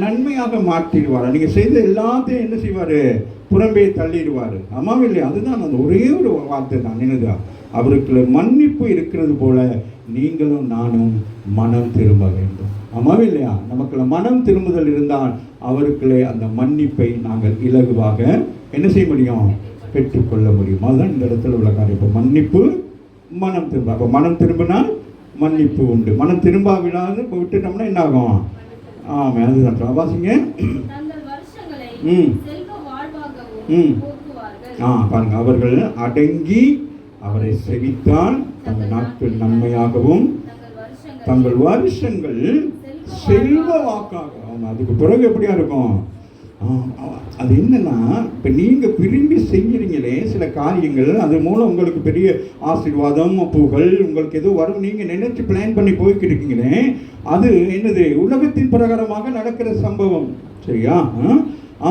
நன்மையாக மாற்றிடுவார். நீங்க செய்த எல்லாத்தையும் என்ன செய்வாரு, புறம்பே தள்ளிடுவாரு. ஆமாம் இல்லையா? அதுதான் அந்த ஒரே ஒரு வார்த்தை தான். என்னது, அவருக்குள்ள மன்னிப்பு இருக்கிறது போல நீங்களும் நானும் மனம் திரும்ப வேண்டும். ஆமாம் இல்லையா? நமக்குள்ள மனம் திரும்புதல் இருந்தால் அவருக்குள்ளே அந்த மன்னிப்பை நாங்கள் இலகுவாக என்ன செய்ய முடியும், பெற்றுக்கொள்ள முடியும். அதுதான் இந்த இடத்துல உள்ள காரியம். இப்போ மன்னிப்பு, மனம் திரும்ப. அப்போ மனம் திரும்பினால் மன்னிப்பு உண்டு. மனம் திரும்பாவிடாது விட்டுட்டோம்னா என்ன ஆகும்? ஆமாம், அதுதான் வாசிங்க. போக்குவார்கள். பாருங்க, அவர்கள் அடங்கி அவரை செவித்தால் தங்கள் நாட்கள் நன்மையாகவும் தங்கள் வருஷங்கள் செல்வ வாக்காக. அதுக்கு பிறகு எப்படியா இருக்கும்? அது என்னன்னா, இப்போ நீங்கள் விரும்பி செய்கிறீங்களே சில காரியங்கள், அது மூலம் உங்களுக்கு பெரிய ஆசீர்வாதம் புகழ் உங்களுக்கு எதுவும் வரும் நீங்கள் நினைச்சு பிளான் பண்ணி போய்கிட்டு இருக்கீங்களே, அது என்னது? உலகத்தின் பிரகாரமாக நடக்கிற சம்பவம், சரியா?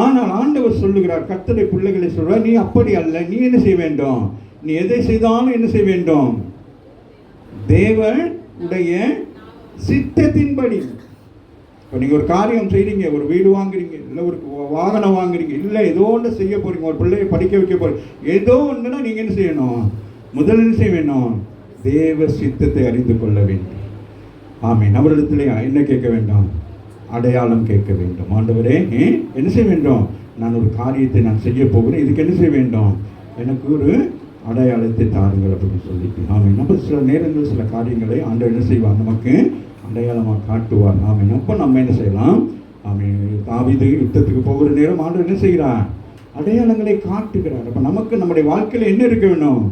ஆனால் ஆண்டவர் சொல்லுகிறார், கர்த்தருடைய பிள்ளைகளை சொல்றார், நீ அப்படி அல்ல. நீ என்ன செய்ய வேண்டும்? நீ எதை செய்தாலும் என்ன செய்ய வேண்டும்? தேவனுடைய சித்தத்தின்படி. இப்போ நீங்கள் ஒரு காரியம் செய்கிறீங்க, ஒரு வீடு வாங்குறீங்க, இல்லை ஒரு வாகனம் வாங்குறீங்க, இல்லை ஏதோ ஒன்று செய்ய போகிறீங்க, ஒரு பிள்ளையை படிக்க வைக்க போகிறீங்க, ஏதோ ஒன்றுனா நீங்கள் என்ன செய்யணும்? முதல்ல என்ன செய்ய வேணும்? தேவ சித்தத்தை அறிந்து கொள்ள வேண்டும். ஆமென். அவரிடத்துல என்ன கேட்க வேண்டும்? அடையாளம் கேட்க வேண்டும். ஆண்டவரே, என்ன செய்ய வேண்டும்? நான் ஒரு காரியத்தை நான் செய்ய போகிறேன், இதுக்கு என்ன செய்ய வேண்டும்? எனக்கு ஒரு அடையாளத்தை தாருங்கள் அப்படின்னு சொல்லிட்டு. ஆமென். நம்ம சில நேரங்கள் சில காரியங்களை ஆண்டவர் என்ன செய்வார்? நமக்கு அடையாளமாக காட்டுவார். ஆமென். அப்போ நம்ம என்ன செய்யலாம்? ஆமென். தாவீது யுத்தத்துக்கு போகிற நேரம் ஆண்டவர் என்ன செய்கிறார்? அடையாளங்களை காட்டுகிறார். அப்போ நமக்கு நம்முடைய வாழ்க்கையில் என்ன இருக்க வேண்டும்?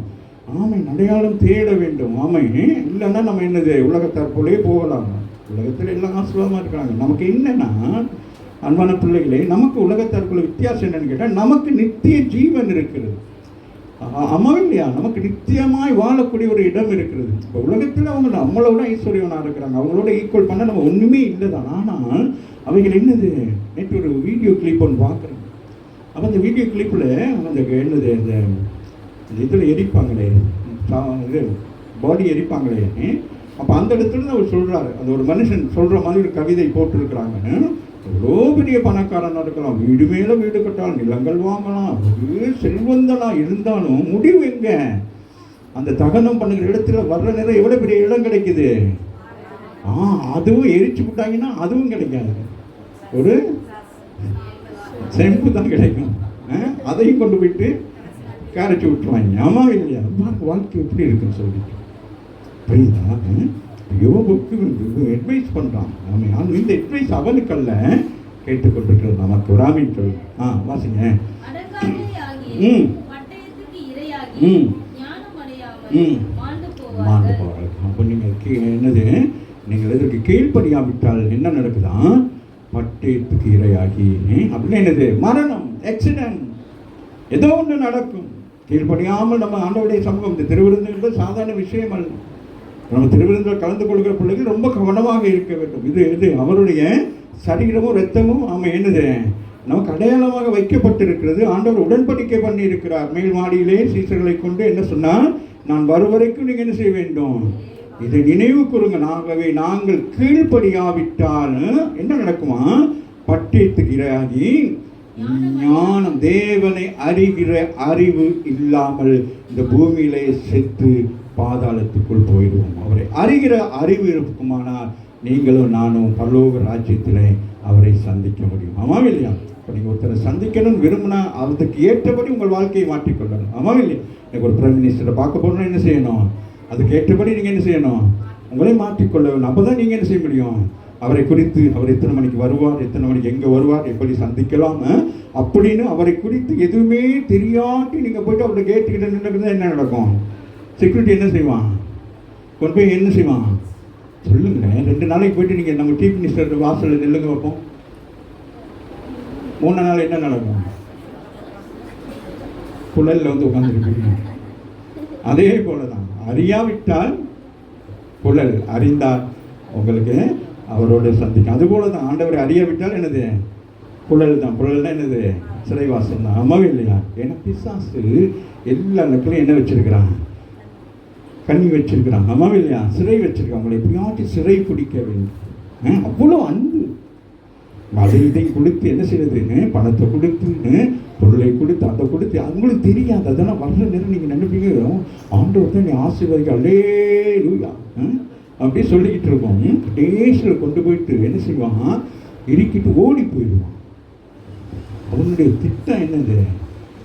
ஆமென். அடையாளம் தேட வேண்டும். ஆமென். இல்லைன்னா நம்ம என்னது? உலகத்தார் போலே போகலாம். உலகத்தில் எல்லாம் ஆசீர்வாதமாக இருக்கிறாங்க. நமக்கு என்னன்னா, அன்பான பிள்ளைகளே, நமக்கு உலகத்தாருக்குள்ள வித்தியாசம் என்னன்னு கேட்டால், நமக்கு நித்திய ஜீவன் இருக்கிறது. அம்மா இல்லையா? நமக்கு நித்தியமாய் வாழக்கூடிய ஒரு இடம் இருக்கிறது. இப்போ உலகத்தில் அவங்க நம்மளோட ஐஸ்வர்யவனாக இருக்கிறாங்க, அவங்களோட ஈக்குவல் பண்ண நம்ம ஒன்றுமே இல்லை தான். ஆனால் அவைகள் என்னது? நேற்று ஒரு வீடியோ கிளிப் ஒன்று பார்க்குறேன். அப்போ அந்த வீடியோ கிளிப்பில் அந்த என்னது, இந்த இதில் எரிப்பாங்களே, இது பாடி எரிப்பாங்களே, அப்போ அந்த இடத்துல அவர் சொல்கிறாரு, அது ஒரு மனுஷன் சொல்கிற மாதிரி ஒரு கவிதை போட்டிருக்கிறாங்க. எவ்வளோ பெரிய பணக்காரனாக இருக்கலாம், வீடு மேலே வீடு கட்டலாம், நிலங்கள் வாங்கலாம், செல்வந்தனாக இருந்தாலும் முடிவு எங்கே? அந்த தகனம் பண்ணுற இடத்துல வர்ற நேரம் எவ்வளோ பெரிய இடம் கிடைக்குது. அதுவும் எரிச்சு விட்டாங்கன்னா அதுவும் கிடைக்காது, ஒரு செம்பு தான் கிடைக்கும். அதையும் கொண்டு போயிட்டு கரைச்சி விட்டுருவாங்க. ஆமா இல்லையா? வாழ்க்கை எப்படி இருக்குன்னு சொல்லிட்டு புரியுதா? யோபுக்கு அட்வைஸ் பண்ணுறான். அவன் இந்த அட்வைஸ் அவனுக்கு அல்ல, கேட்டுக்கொண்டிருக்கிறது நமக்கு. ஒரு ஆமீன் சொல்லு. வாசிங்க. மாண்டு போவார்கள். அப்போ நீங்கள் என்னது? நீங்கள் இதற்கு கீழ்ப்படியாவிட்டால் என்ன நடக்குதா? பட்டயத்துக்கு இரையாகி, அப்படின்னு என்னது? மரணம், ஆக்சிடென்ட், ஏதோ ஒன்று நடக்கும். கீழ்ப்படியாமல் நம்ம ஆண்டவருடைய சமூகம், இந்த திருவிருந்துங்கிறது சாதாரண விஷயம் அல்ல. நம்ம திருவிருந்தில் கலந்து கொள்கிற பிள்ளைகள் ரொம்ப கவனமாக இருக்க வேண்டும். இது அவருடைய சரீரமும் இரத்தமும் என்னது? நமக்கு அடையாளமாக வைக்கப்பட்டிருக்கிறது. ஆண்டவர் உடன்படிக்கை பண்ணி இருக்கிறார். மேல் மாடியிலே சீசர்களை கொண்டு என்ன சொன்னால், நான் வரும் வரைக்கும் நீங்கள் என்ன செய்ய வேண்டும்? இதை நினைவு கூறுங்க. நாங்கள் கீழ்ப்படியாவிட்டால் என்ன நடக்குமா? பட்டயத்துக்கு இரையாகி ஞானம், தேவனை அறிகிற அறிவு இல்லாமல் இந்த பூமியிலே செத்து பாதாளத்துக்குள் போயிடுவோம். அவரை அறிகிற அறிவு இருக்குமானால் நீங்களும் நானும் பரலோக ராஜ்யத்திலே அவரை சந்திக்க முடியும். ஆமாம் இல்லையா? இப்போ நீங்கள் ஒருத்தரை சந்திக்கணும்னு விரும்பினா அதுக்கு ஏற்றபடி உங்கள் வாழ்க்கையை மாற்றிக்கொள்ளணும். ஆமாம் இல்லையா? எனக்கு ஒரு பிரைம் மினிஸ்டரை பார்க்க போகணும்னா என்ன செய்யணும்? அதுக்கு ஏற்றபடி நீங்கள் என்ன செய்யணும்? உங்களே மாற்றிக்கொள்ள வேண்டும். அப்போ தான் நீங்கள் என்ன செய்ய முடியும்? அவரை குறித்து, அவர் எத்தனை மணிக்கு வருவார், எத்தனை மணிக்கு எங்கே வருவார், எப்படி சந்திக்கலாம் அப்படின்னு அவரை குறித்து எதுவுமே தெரியாட்டி நீங்கள் போய்ட்டு அவரை கேட்டுக்கிட்ட நின்றுக்கிறது என்ன நடக்கும்? செக்யூரிட்டி என்ன செய்வான்? கொண்டு போய் என்ன செய்வான்? சொல்லுங்களேன். 2 நாளைக்கு போய்ட்டு நீங்கள் நம்ம சீஃப் மினிஸ்டர் வாசலில் நெல்லுங்க வைப்போம். 3 நாள் என்ன நடக்கும்? புழலில் வந்து உட்காந்துருப்பீங்க. அதே போல தான், அறியாவிட்டால் புழல், அறிந்தால் உங்களுக்கு அவரோடு சந்திக்கும். அதுபோல தான் ஆண்டவரை அறியாவிட்டால் என்னது? புழல் தான். புழல்னா என்னது? சிறைவாசம் தான். அம்மாவே இல்லையா? ஏன்னா பிசாசு எல்லா இடத்துலையும் என்ன வச்சிருக்கிறான்? கண்ணி வச்சிருக்கிறான். அம்மாவே இல்லையா? சிறை வச்சிருக்கான். அவங்களை எப்படியாச்சும் சிறை பிடிக்க வேண்டும். அவ்வளோ அன்பு. அதை இதை கொடுத்து என்ன செய்யறது? பணத்தை கொடுத்து, பொருளை கொடுத்து, அதை கொடுத்து, அவங்களுக்கு தெரியாது. அதெல்லாம் வர்ற நேரம் நீங்கள் நினைப்பீங்க, ஆண்டவர் தான் நீ ஆசீர்வதிக்க, அல்லேலூயா அப்படியே சொல்லிக்கிட்டு இருக்கோம். டேஸில் கொண்டு போயிட்டு என்ன செய்வான்? இறுக்கிட்டு ஓடி போயிடுவான். அவனுடைய திட்டம் என்னது?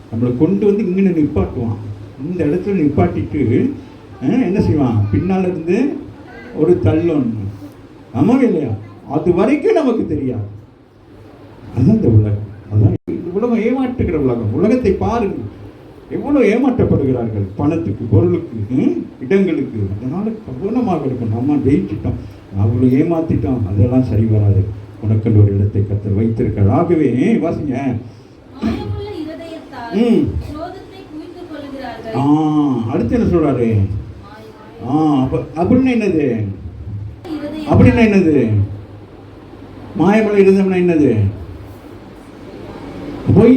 நம்மளை கொண்டு வந்து இங்கே நிப்பாட்டுவான். இந்த இடத்துல நிப்பாட்டிட்டு என்ன செய்வான்? பின்னால் இருந்து ஒரு தள்ளொன்று. ஆமாம் இல்லையா? அது வரைக்கும் நமக்கு தெரியாது. அதுதான் இந்த உலகம். அதான் உலகம் ஏமாற்றுகிற உலகத்தை பாருங்கள், எவ்வளோ ஏமாற்றப்படுகிறார்கள் பணத்துக்கு, பொருளுக்கு, இடங்களுக்கு. அதனால கவனமாக இருக்கும். நம்ம ஜெயிச்சிட்டோம், அவ்வளோ ஏமாத்திட்டோம், அதெல்லாம் சரி வராது. உனக்கு ஒரு இடத்தை கர்த்தர் வைத்திருக்கார். ஆகவே வாசிங்க. மாயமுள்ள இருதயத்தால் குரோதத்தை குவித்துக் கொள்கிறார்கள். அடுத்து என்ன சொல்றாரு? அப்படின்னா என்னது? அப்படின்னா என்னது? மாயமுள்ள இருதயம்னா என்னது? போய்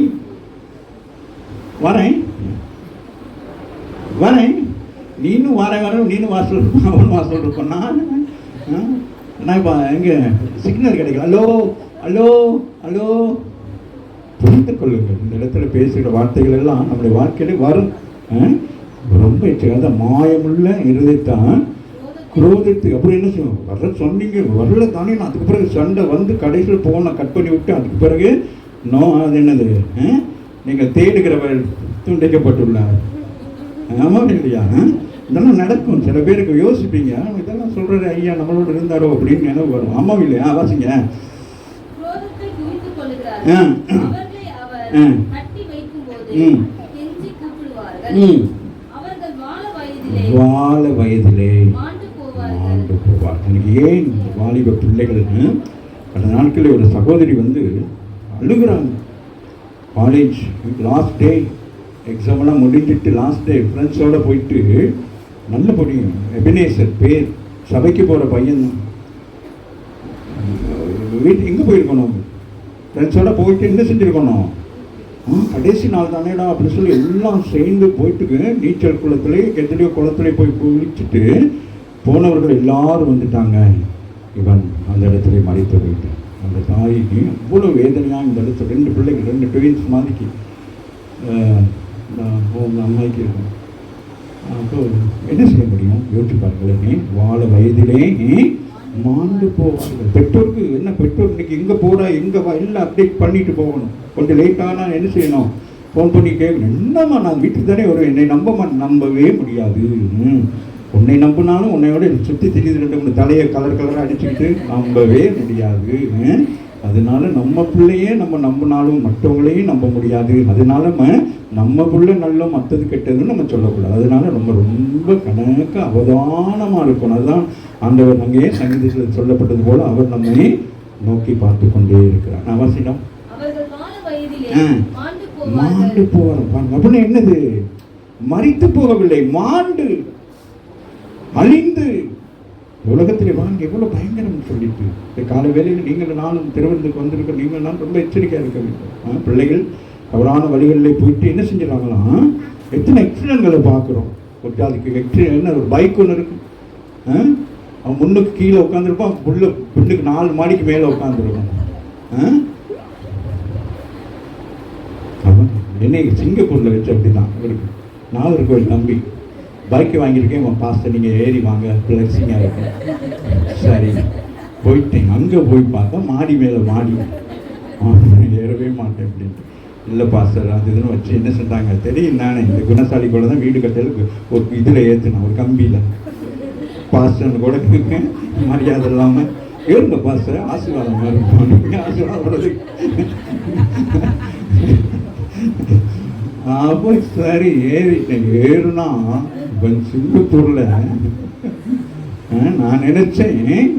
வரேன் நீனும் நீனும் வாசல் இருப்பான், அவனும் வாசல் இருப்பான். நான் இப்போ எங்கே சிக்னல் கிடைக்கல. ஹலோ புரிந்து கொள்ளுங்கள். இந்த இடத்துல பேசுகிற வார்த்தைகள் எல்லாம் நம்முடைய வாழ்க்கையில வரும். ரொம்ப எச்சரிக்கை. மாயமுள்ள இருதயத்தான் குரோதத்து. அப்படி என்ன செய்வோம்? வர சொன்னீங்க, வரல தானே. நான் அதுக்கு பிறகு சண்டை வந்து கடைசியில் போன கட் பண்ணி விட்டு அதுக்கு பிறகு அது என்னது? நீங்கள் தேடுகிறவர் துண்டிக்கப்பட்டுள்ளார். ஆமாம் இல்லையா? இதெல்லாம் நடக்கும். சில பேருக்கு யோசிப்பீங்க, இதெல்லாம் சொல்கிறாரு ஐயா நம்மளோட இருந்தாரோ அப்படின்னு நினைவு வரும். ஆமாம் இல்லையா? வாசிங்க. வாழ வயதிலே மாண்டு போவார். எனக்கு ஏன் இந்த வாலிப பிள்ளைகள் கடந்த நாட்களில் ஒரு சகோதரி வந்து அழுகுறாங்க. காலேஜ் லாஸ்ட் டே எக்ஸாம்லாம் முடிஞ்சிட்டு லாஸ்ட் டே ஃப்ரெண்ட்ஸோடு போயிட்டு நல்ல படியும். எபினேசர் பேர், சபைக்கு போகிற பையன் தான். வீட்டு எங்கே போயிருக்கணும்? ஃப்ரெண்ட்ஸோடு போயிட்டு என்ன செஞ்சுருக்கணும்? கடைசி நாள் தானேடா அப்படின்னு சொல்லி எல்லாம் சேர்ந்து போயிட்டு நீச்சல் குளத்துலேயே எத்தனையோ குளத்துலேயே போய் குளிச்சுட்டு போனவர்கள் எல்லாரும் வந்துட்டாங்க. இவன் அந்த இடத்துல மறைத்து போயிட்டு அந்த தாய்க்கு அவ்வளோ வேதனையாக இந்த இடத்துல 2 பிள்ளைகள் 2 ட்வின்ஸ் மாதிரிக்கு அம்மாய்க்கு இருக்கும். அப்போ என்ன செய்ய முடியும்? யோசிச்சு பாருங்களேன். வாழ வயதிலே மாண்டு போவார்கள். பெற்றோருக்கு என்ன? பெற்றோர் இன்னைக்கு எங்கே போகிறா எங்கே வா எல்லாம் அப்டேட் பண்ணிட்டு போகணும். கொஞ்சம் லேட்டானால் என்ன செய்யணும்? ஃபோன் பண்ணி கேட்கணும். என்னம்மா நான் வீட்டுக்கு தானே வருவேன், என்னை நம்பவே முடியாது. உன்னை நம்பினாலும் உன்னையோட சுற்றி திடீர்னு 2 தலையை கலராக அடிச்சுக்கிட்டு நம்பவே முடியாது. அதனால நம்ம பிள்ளையே நம்ம நம்பினாலும் மற்றவங்களையும் நம்ப முடியாது. அதனால நம்ம பிள்ளை நல்ல மற்றது கெட்டதுன்னு நம்ம சொல்லக்கூடாது. அதனால ரொம்ப கணக்க அவதானமாக இருக்கணும். அதுதான் ஆண்டவர் அங்கேயே சங்கீதத்தில் சொல்லப்பட்டது போல அவர் நம்மை நோக்கி பார்த்து கொண்டே இருக்கிறார். அவசியம் மாண்டு போவார். அப்படின்னு என்னது? மரித்து போகவில்லை, மாண்டு அழிந்து உலகத்தில் வாங்க எவ்வளோ பயங்கரம் சொல்லிட்டு இந்த கால வேளையில் நீங்கள் நானும் திருவனந்தபுரத்துக்கு வந்திருக்க நீங்கள் நான் ரொம்ப எச்சரிக்கையாக இருக்க வேண்டும். பிள்ளைகள் தவறான வழிகளில் போயிட்டு என்ன செஞ்சிடறாங்களாம்? எத்தனை எக்ஸிடென்ட்களை பார்க்குறோம். அதுக்கு என்ன ஒரு பைக் ஒன்று இருக்கு, அவன் முன்னுக்கு கீழே உட்காந்துருப்பான், புல்லுக்கு 4 மாடிக்கு மேலே உட்காந்துருக்கும். அவன் என்னை சிங்கப்பூரில் வச்சு அப்படி தான் இருக்கு. நாகர்கோவில் தம்பி பைக்கு வாங்கியிருக்கேன், உன் பாஸ்டர் நீங்கள் ஏறி வாங்க பிளக்ஸிங்காக இருக்கும். சரி போயிட்டேன். அங்கே போய் பார்த்தா மாடி மேலே மாடி ஏறவே மாட்டேன் அப்படின்ட்டு. இல்லை பாஸ்டர் அது இதுன்னு வச்சு என்ன செஞ்சாங்க தெரியும். நானே இந்த குணசாலி கூட தான் வீடு கட்டலுக்கு ஒரு இதில் ஏற்றினேன், ஒரு கம்பியில். பாஸ்டர்னு கூட மரியாதை இல்லாமல் ஏறுங்க பாஸ்டர் ஆசீர்வாதம் இருக்கும், ஆசீர்வாதம் வருது. அப்போ சரி ஏறிட்டேன். ஏறுனா சிங்கப்பூரில் நான் நினச்சேன்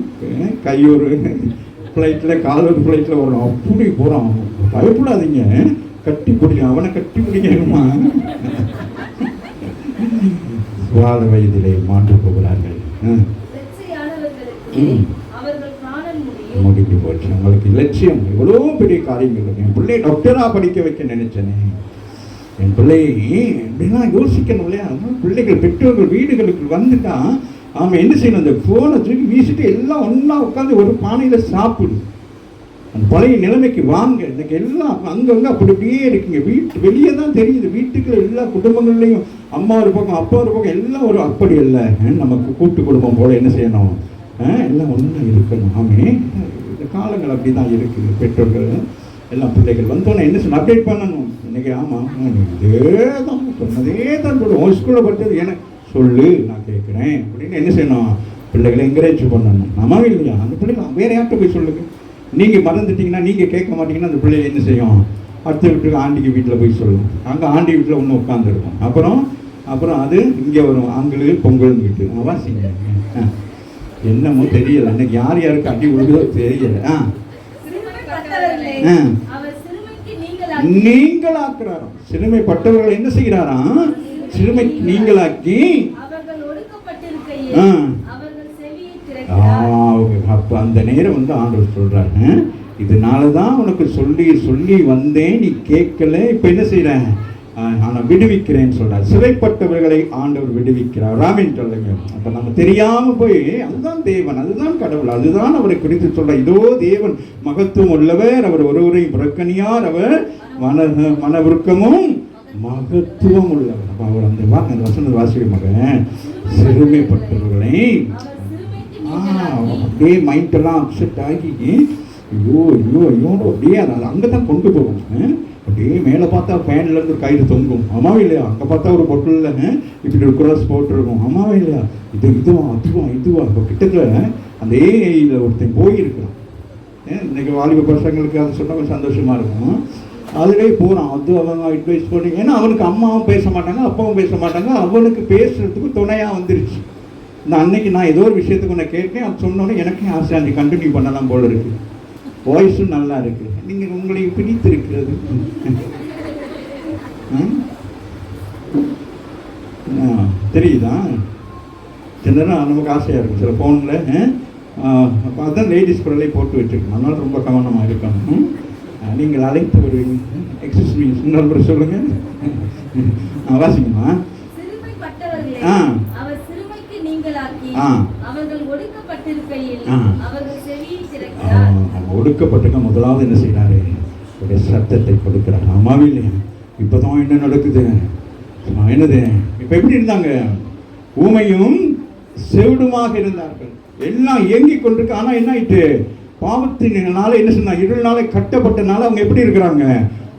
கையொரு ஃப்ளைட்டில் காலொரு ஃப்ளைட்டில் வரணும், அப்படி போகிறான். பயப்படாதீங்க, கட்டி பிடிக்க, அவனை கட்டி பிடிக்கணுமா? வாழ வயதிலே மாண்டு போகிறார்கள். முடிஞ்சு போச்சு. அவங்களுக்கு இலட்சியம் எவ்வளோ பெரிய காரியங்கள். என் பிள்ளையை டாக்டராக படிக்க வைக்க நினைச்சேனே, என் பிள்ளையை இப்படிலாம் யோசிக்கணும் இல்லையா? பிள்ளைகள் பெற்றோர்கள் வீடுகளுக்கு வந்துட்டா அவன் என்ன செய்யணும்? அந்த ஃபோனை தூக்கி வீசிட்டு எல்லாம் ஒன்றா உட்காந்து ஒரு பானையில் சாப்பிடு. அந்த பழைய நிலைமைக்கு வாங்க. இன்னைக்கு எல்லாம் அங்கங்கே அப்படி அப்படியே இருக்குங்க. வெளியே தான் தெரியுது. வீட்டுக்குள்ள எல்லா குடும்பங்கள்லையும் அம்மா ஒரு பக்கம் அப்பா ஒரு பக்கம் எல்லாம் ஒரு அப்படி இல்லை. நமக்கு கூட்டு குடும்பம் போல என்ன செய்யணும்? எல்லாம் ஒன்றா இருக்கணும். ஆமே இந்த காலங்கள் அப்படி தான் இருக்குது. பெற்றோர்கள் எல்லாம் பிள்ளைகள் வந்தோன்னே என்ன செய்யணும்? அப்டேட் பண்ணணும். இன்னைக்கு ஆமாம் இதே தான் சொன்னதே தான் சொல்லுவோம். ஸ்கூலில் படித்தது எனக்கு சொல்லு, நான் கேட்குறேன் அப்படின்னு என்ன செய்யணும்? பிள்ளைகளை என்கரேஜ் பண்ணணும். நம்ம இல்லையா? அந்த பிள்ளைகள் வேறு யார்கிட்ட போய் சொல்லுங்க. நீங்கள் மறந்துட்டீங்கன்னா, நீங்கள் கேட்க மாட்டீங்கன்னா அந்த பிள்ளைகள் என்ன செய்யும்? அடுத்த வீட்டுக்கு ஆண்டிக்கு வீட்டில் போய் சொல்லும். அங்கே ஆண்டி வீட்டில் ஒன்று உட்காந்துருக்கும். அப்புறம் அது இங்கே வரும், அங்களுக்கு பொங்கல் வீட்டு வாசிங்க. என்னமோ தெரியல, இன்னைக்கு யார் யாருக்கு அடி விழுதோ தெரியல. நீங்களாக்குறாராம். சிறுமைப்பட்டவர்கள் என்ன செய்கிறாராம்? சிறுமை நீங்களாக்கி. அப்ப அந்த நேரம் வந்து ஆண்டவர் சொல்றாரு, இதனாலதான் உனக்கு சொல்லி சொல்லி வந்தேன், நீ கேட்கல, இப்ப என்ன செய்யறேன், நான் விடுவிக்கிறேன்னு சொல்றார். சிறைப்பட்டவர்களை ஆண்டவர் விடுவிக்கிறார். ராமின் சொல்லுங்க. அப்ப நம்ம தெரியாம போய் அதுதான் தேவன், அதுதான் கடவுள், அதுதான் அவரை குறித்து சொல்ற. இதோ தேவன் மகத்துவம் உள்ளவர், அவர் ஒருவரையும் புறக்கணியார், அவர் மனவிருக்கமும் மகத்துவம் உள்ளவர். அப்ப அவர் அந்த வசன வாசிக்க மகன் சிறுமைப்பட்டவர்களை அப்படியே மைண்டெல்லாம் அப்செட் ஆகி ஐயோ ஐயோ ஐயோ அப்படியே அங்கே தான் கொண்டு போகும். அப்படியே மேலே பார்த்தா ஃபேன்லேருந்து ஒரு கயிறு தொங்கும், அம்மாவே இல்லையா? அங்கே பார்த்தா ஒரு பொட்டில் இப்படி ஒரு குரஸ் போட்டிருக்கும், அம்மாவே இல்லையா? இதுவா இப்போ கிட்டத்தில் அந்த ஏஐயில் ஒருத்தன் போயிருக்கிறான். இன்றைக்கி வாலிப பசங்களுக்கு அதை சொன்னால் கொஞ்சம் சந்தோஷமாக இருக்கும். அதுலேயே போகிறான், அது அவங்க அட்வைஸ் பண்ணி, ஏன்னா அவனுக்கு அம்மாவும் பேச மாட்டாங்க, அப்பாவும் பேச மாட்டாங்க, அவனுக்கு பேசுகிறதுக்கு துணையாக வந்துருச்சு. இந்த அன்னைக்கு நான் ஏதோ ஒரு விஷயத்துக்கு ஒன்று கேட்டேன், அது சொன்னோன்னே எனக்கே ஆசை அன்றைக்கி கண்டினியூ பண்ணலாம் போல இருக்குது. வாய்ஸும் நல்லா இருக்கு, நீங்கள் உங்களை பிடித்து இருக்கிறது தெரியுதா? ஜெனரலாக நமக்கு ஆசையாக இருக்கும் சில ஃபோனில். அப்போ அதுதான் லேடிஸ் குரலை போட்டு வச்சுருக்கணும், அதனால ரொம்ப கவனமாக இருக்கணும். நீங்கள் அழைத்து வருவீங்க. எக்ஸஸ் மீன்ஸ் இன்னொரு சொல்லுங்கள், வாசிங்கம்மா. ஒடுக்கப்பட்டிருக்க முதலாவது என்ன செய்யறாரு? ஒரு சத்தத்தை கொடுக்கிறார். அம்மாவே இல்லையா? இப்பதான் என்ன நடக்குது? என்னது? இப்ப எப்படி இருந்தாங்க? ஊமையும் செவிடுமாக இருந்தார்கள், எல்லாம் இயங்கி கொண்டிருக்கு. ஆனா என்ன ஆயிட்டு? பாவத்தினால என்ன சொன்னா, இருளால கட்டப்பட்டனால அவங்க எப்படி இருக்கிறாங்க?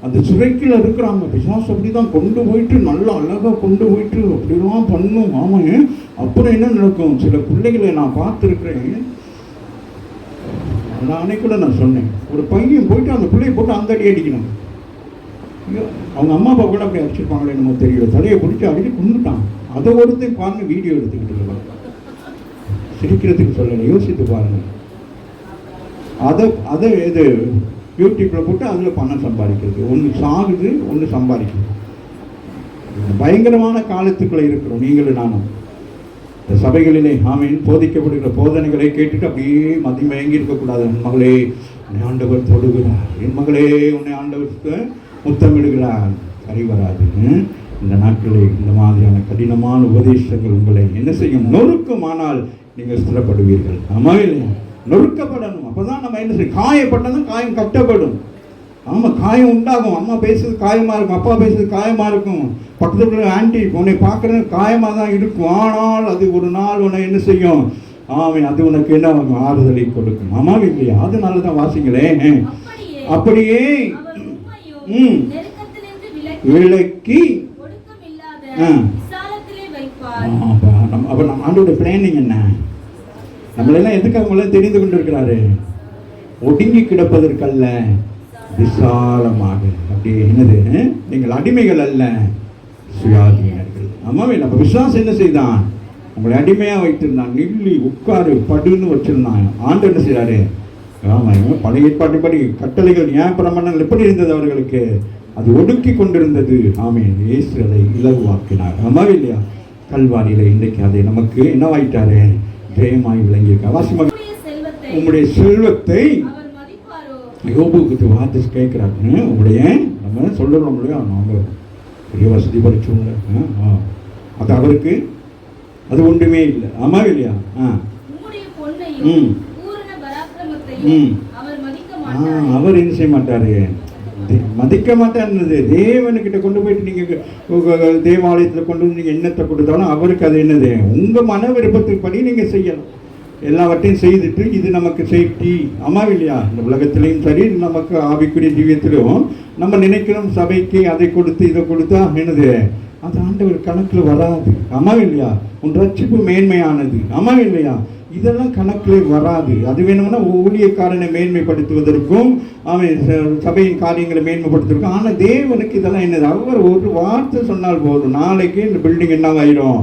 அந்த சுரைக்கில் இருக்கிறாங்க. பிசாசு அப்படிதான் கொண்டு போயிட்டு நல்லா அழகாக கொண்டு போயிட்டு அப்படிலாம் பண்ணும். ஆமாங்க. அப்புறம் என்ன நடக்கும்? சில பிள்ளைகளை நான் பார்த்துருக்குறேன். அந்த அன்னைக்குள்ள நான் சொன்னேன், ஒரு பையன் போயிட்டு அந்த பிள்ளையை போட்டு அந்த அடி அடிக்கணும். அவங்க அம்மா அப்பா கூட அப்படி அடிச்சிருப்பாங்களே என்னமோ தெரியல, தலையை பிடிச்சி அடிச்சு கொண்டுட்டான். அதை ஒருத்தையும் பாருங்க, வீடியோ எடுத்துக்கிட்டு இருக்கலாம். சிரிக்கிறதுக்கு சொல்லலை, யோசித்து பாருங்க. அதை இது யூடியூப்பில் போட்டு அதில் பணம் சம்பாதிக்கிறது. ஒன்று சாகுது, ஒன்று சம்பாதிக்கிறது. பயங்கரமான காலத்துக்குள்ளே இருக்கிறோம் நீங்களும் நானும். இந்த சபைகளிலே ஆமீன் போதிக்கப்படுகிற போதனைகளை கேட்டுட்டு அப்படியே மதிமயங்கி இருக்கக்கூடாது. என் மகளே உன்னை ஆண்டவர் தொடுகிறார், என் மகளே உன்னை ஆண்டவருக்கு முத்தமிடுகிறார், சரி வராது. இந்த நாட்களில் இந்த மாதிரியான கடினமான உபதேசங்கள் உங்களை என்ன செய்யும்? நொறுக்கும். ஆனால் நீங்கள் ஸ்திரப்படுவீர்கள். ஆமா இல்லையா? நொறுக்கப்படணும். அப்போதான் நம்ம என்ன செய்யும்? காயப்பட்டதும் காயம் கட்டப்படும். ஆமாம், காயம் உண்டாகும். அம்மா பேசுறது காயமாக இருக்கும், அப்பா பேசுறது காயமாக இருக்கும், பக்கத்தில் ஆன்டி உன்னை பார்க்குறது காயமாக தான் இருக்கும். ஆனால் அது ஒரு நாள் உன்னை என்ன செய்யும்? ஆமாம், அது உனக்கு என்ன ஆறுதலை கொடுக்கும். ஆமாம் இல்லையா? அதனால தான் வாசிங்களே, அப்படியே விலக்கி அப்போ நம்ம ஆண்டோட பிளானிங் என்ன? நம்மளெல்லாம் எதுக்கு அவங்களாம் தெரிந்து கொண்டு இருக்கிறாரு? ஒடுங்கி கிடப்பதற்கல்ல, விசாலமாக. அப்படி என்னது? நீங்கள் அடிமைகள் அல்ல, சுயாதீனர்கள். ஆமாவே. நம்ம விசுவாசம் என்ன செய்தான்? உங்களை அடிமையாக வைத்திருந்தான். நில்லி உட்காரு படுன்னு வச்சிருந்தான். ஆண்டு என்ன செய்யறாரு? ஆமாம், பழைய ஏற்பாட்டுப்படி கட்டளைகள் நியாயப்பிரமாணங்கள் எப்படி இருந்தது அவர்களுக்கு? அது ஒடுக்கி கொண்டிருந்தது. ஆமேன். இயேசு அதை இலகுவாக்கினார். ஆமாவே இல்லையா? கல்வாரியில இன்றைக்கு அதை நமக்கு என்னவாயிட்டாரு? ஜெயமாய் விளங்கியிருக்க. வாசிமாக உங்களுடைய செல்வத்தை யோபுக்கு வார்த்தை கேட்கிறாங்க. உங்களுடைய நம்ம சொல்லணும் இல்லையா, நாங்கள் பெரிய வசதி படிச்சோம்ல, அது அவருக்கு அது ஒன்றுமே இல்லை. ஆமா இல்லையா? அவர் என்ன செய்ய மாட்டாரு? மதிக்க மாட்டாருன்னது. தேவனுக்கிட்ட கொண்டு போயிட்டு நீங்கள் தேவாலயத்தில் கொண்டு வந்து நீங்கள் எண்ணத்தை கொடுத்தாலும் அவருக்கு அது என்னது? உங்கள் மன விருப்பத்தின்படி நீங்கள் செய்யலாம். எல்லாவற்றையும் செய்துட்டு இது நமக்கு சேஃப்டி. ஆமா இல்லையா? இந்த உலகத்திலையும் சரி, நமக்கு ஆவிக்குரிய ஜீவியத்திலும் நம்ம நினைக்கிறோம் சபைக்கு அதை கொடுத்து இதை கொடுத்தா என்னது? அது ஆண்டவர் கணக்கில் வராது. ஆமா இல்லையா? உன் ரட்சிப்பு மேன்மையானது. ஆமா இல்லையா? இதெல்லாம் கணக்கில் வராது. அது வேணும்னா ஊழியக்காரனை மேன்மைப்படுத்துவதற்கும் அவன் சபையின் காரியங்களை மேன்மைப்படுத்துவதற்கும். ஆனால் தேவனுக்கு இதெல்லாம் என்னது, அவர் ஒரு வார்த்தை சொன்னால் போதும், நாளைக்கு இந்த பில்டிங் என்னவாயிரும்,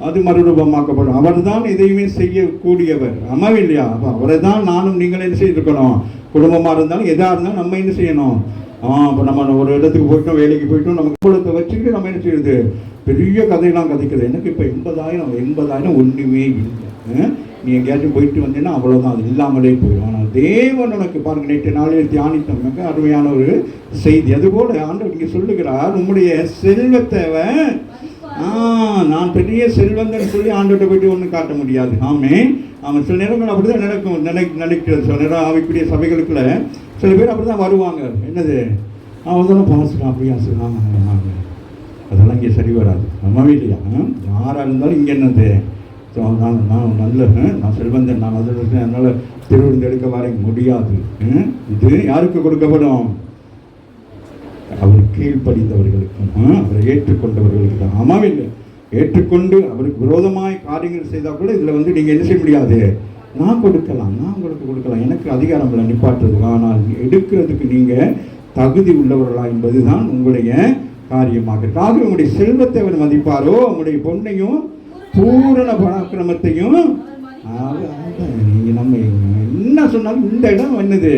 அது மறுரூபமாக்கப்படும். அவர் தான் எதையுமே செய்யக்கூடியவர். ஆமாம் இல்லையா? அப்போ அவரை தான் நானும் நீங்களும் என்ன செய்திருக்கணும். குடும்பமாக இருந்தாலும் எதாக இருந்தாலும் நம்ம என்ன செய்யணும். இப்போ நம்ம ஒரு இடத்துக்கு போயிட்டோம், வேலைக்கு போயிட்டோம், நம்ம குடும்பத்தை வச்சுக்கிட்டு நம்ம என்ன செய்யுது, பெரிய கதையெல்லாம் கதைக்குது. எனக்கு இப்போ 80,000 ஒன்றுமே இல்லை. நீ எங்கேயாச்சும் போயிட்டு வந்தீங்கன்னா அவ்வளோதான், அது இல்லாமலே போயிடும். ஆனால் தேவன் உனக்கு பாருங்க, நேற்று நாளில் தியானித்தவங்க அருமையான ஒரு செய்தி. அதுபோல் ஆண்டவர் இங்கே சொல்லுகிறார், உங்களுடைய செல்வத்தை நான் பெரிய செல்வந்தன் சொல்லி ஆண்டவர்கிட்ட போயிட்டு ஒன்றும் காட்ட முடியாது. அவன் சில நேரங்கள் அப்படிதான் நடக்கும், நினைக்கிறது. சில நேரம் ஆவிக்குரிய சபைகளுக்குள்ள சில பேர் அப்படி தான் வருவாங்க. என்னது, அவங்களாம் பாசுறான் அப்படியா சொல்லுவாங்க. அதெல்லாம் இங்கே சரி வராது. நம்ம இல்லையா? யாராக இருந்தாலும் இங்கே என்னது, நான் நான் செல்வந்தன், நான் அதில் இருக்கேன், அதனால் திருவிருந்து எடுக்க வர முடியாது. இது யாருக்கு கொடுக்கப்படும்? அவர் கீழ்ப்படிந்தவர்களுக்கும் அவரை ஏற்றுக்கொண்டவர்களுக்கு தான். ஆமாம் இல்லை? ஏற்றுக்கொண்டு அவருக்கு விரோதமாய் காரியங்கள் செய்தால் கூட இதில் நீங்கள் என்ன செய்ய முடியாது. நான் கொடுக்கலாம், நான் உங்களுக்கு கொடுக்கலாம், எனக்கு அதிகாரம் இல்லை நிப்பாட்டுறது. ஆனால் எடுக்கிறதுக்கு நீங்கள் தகுதி உள்ளவர்களா என்பது தான் உங்களுடைய காரியமாக. ஆக உங்களுடைய செல்வத்தை அவர் மதிப்பாரோ, உங்களுடைய பொண்ணையும் பூரண பராக்கிரமத்தையும். நீங்கள் நம்ம என்ன சொன்னாலும் இந்த இடம் என்னது,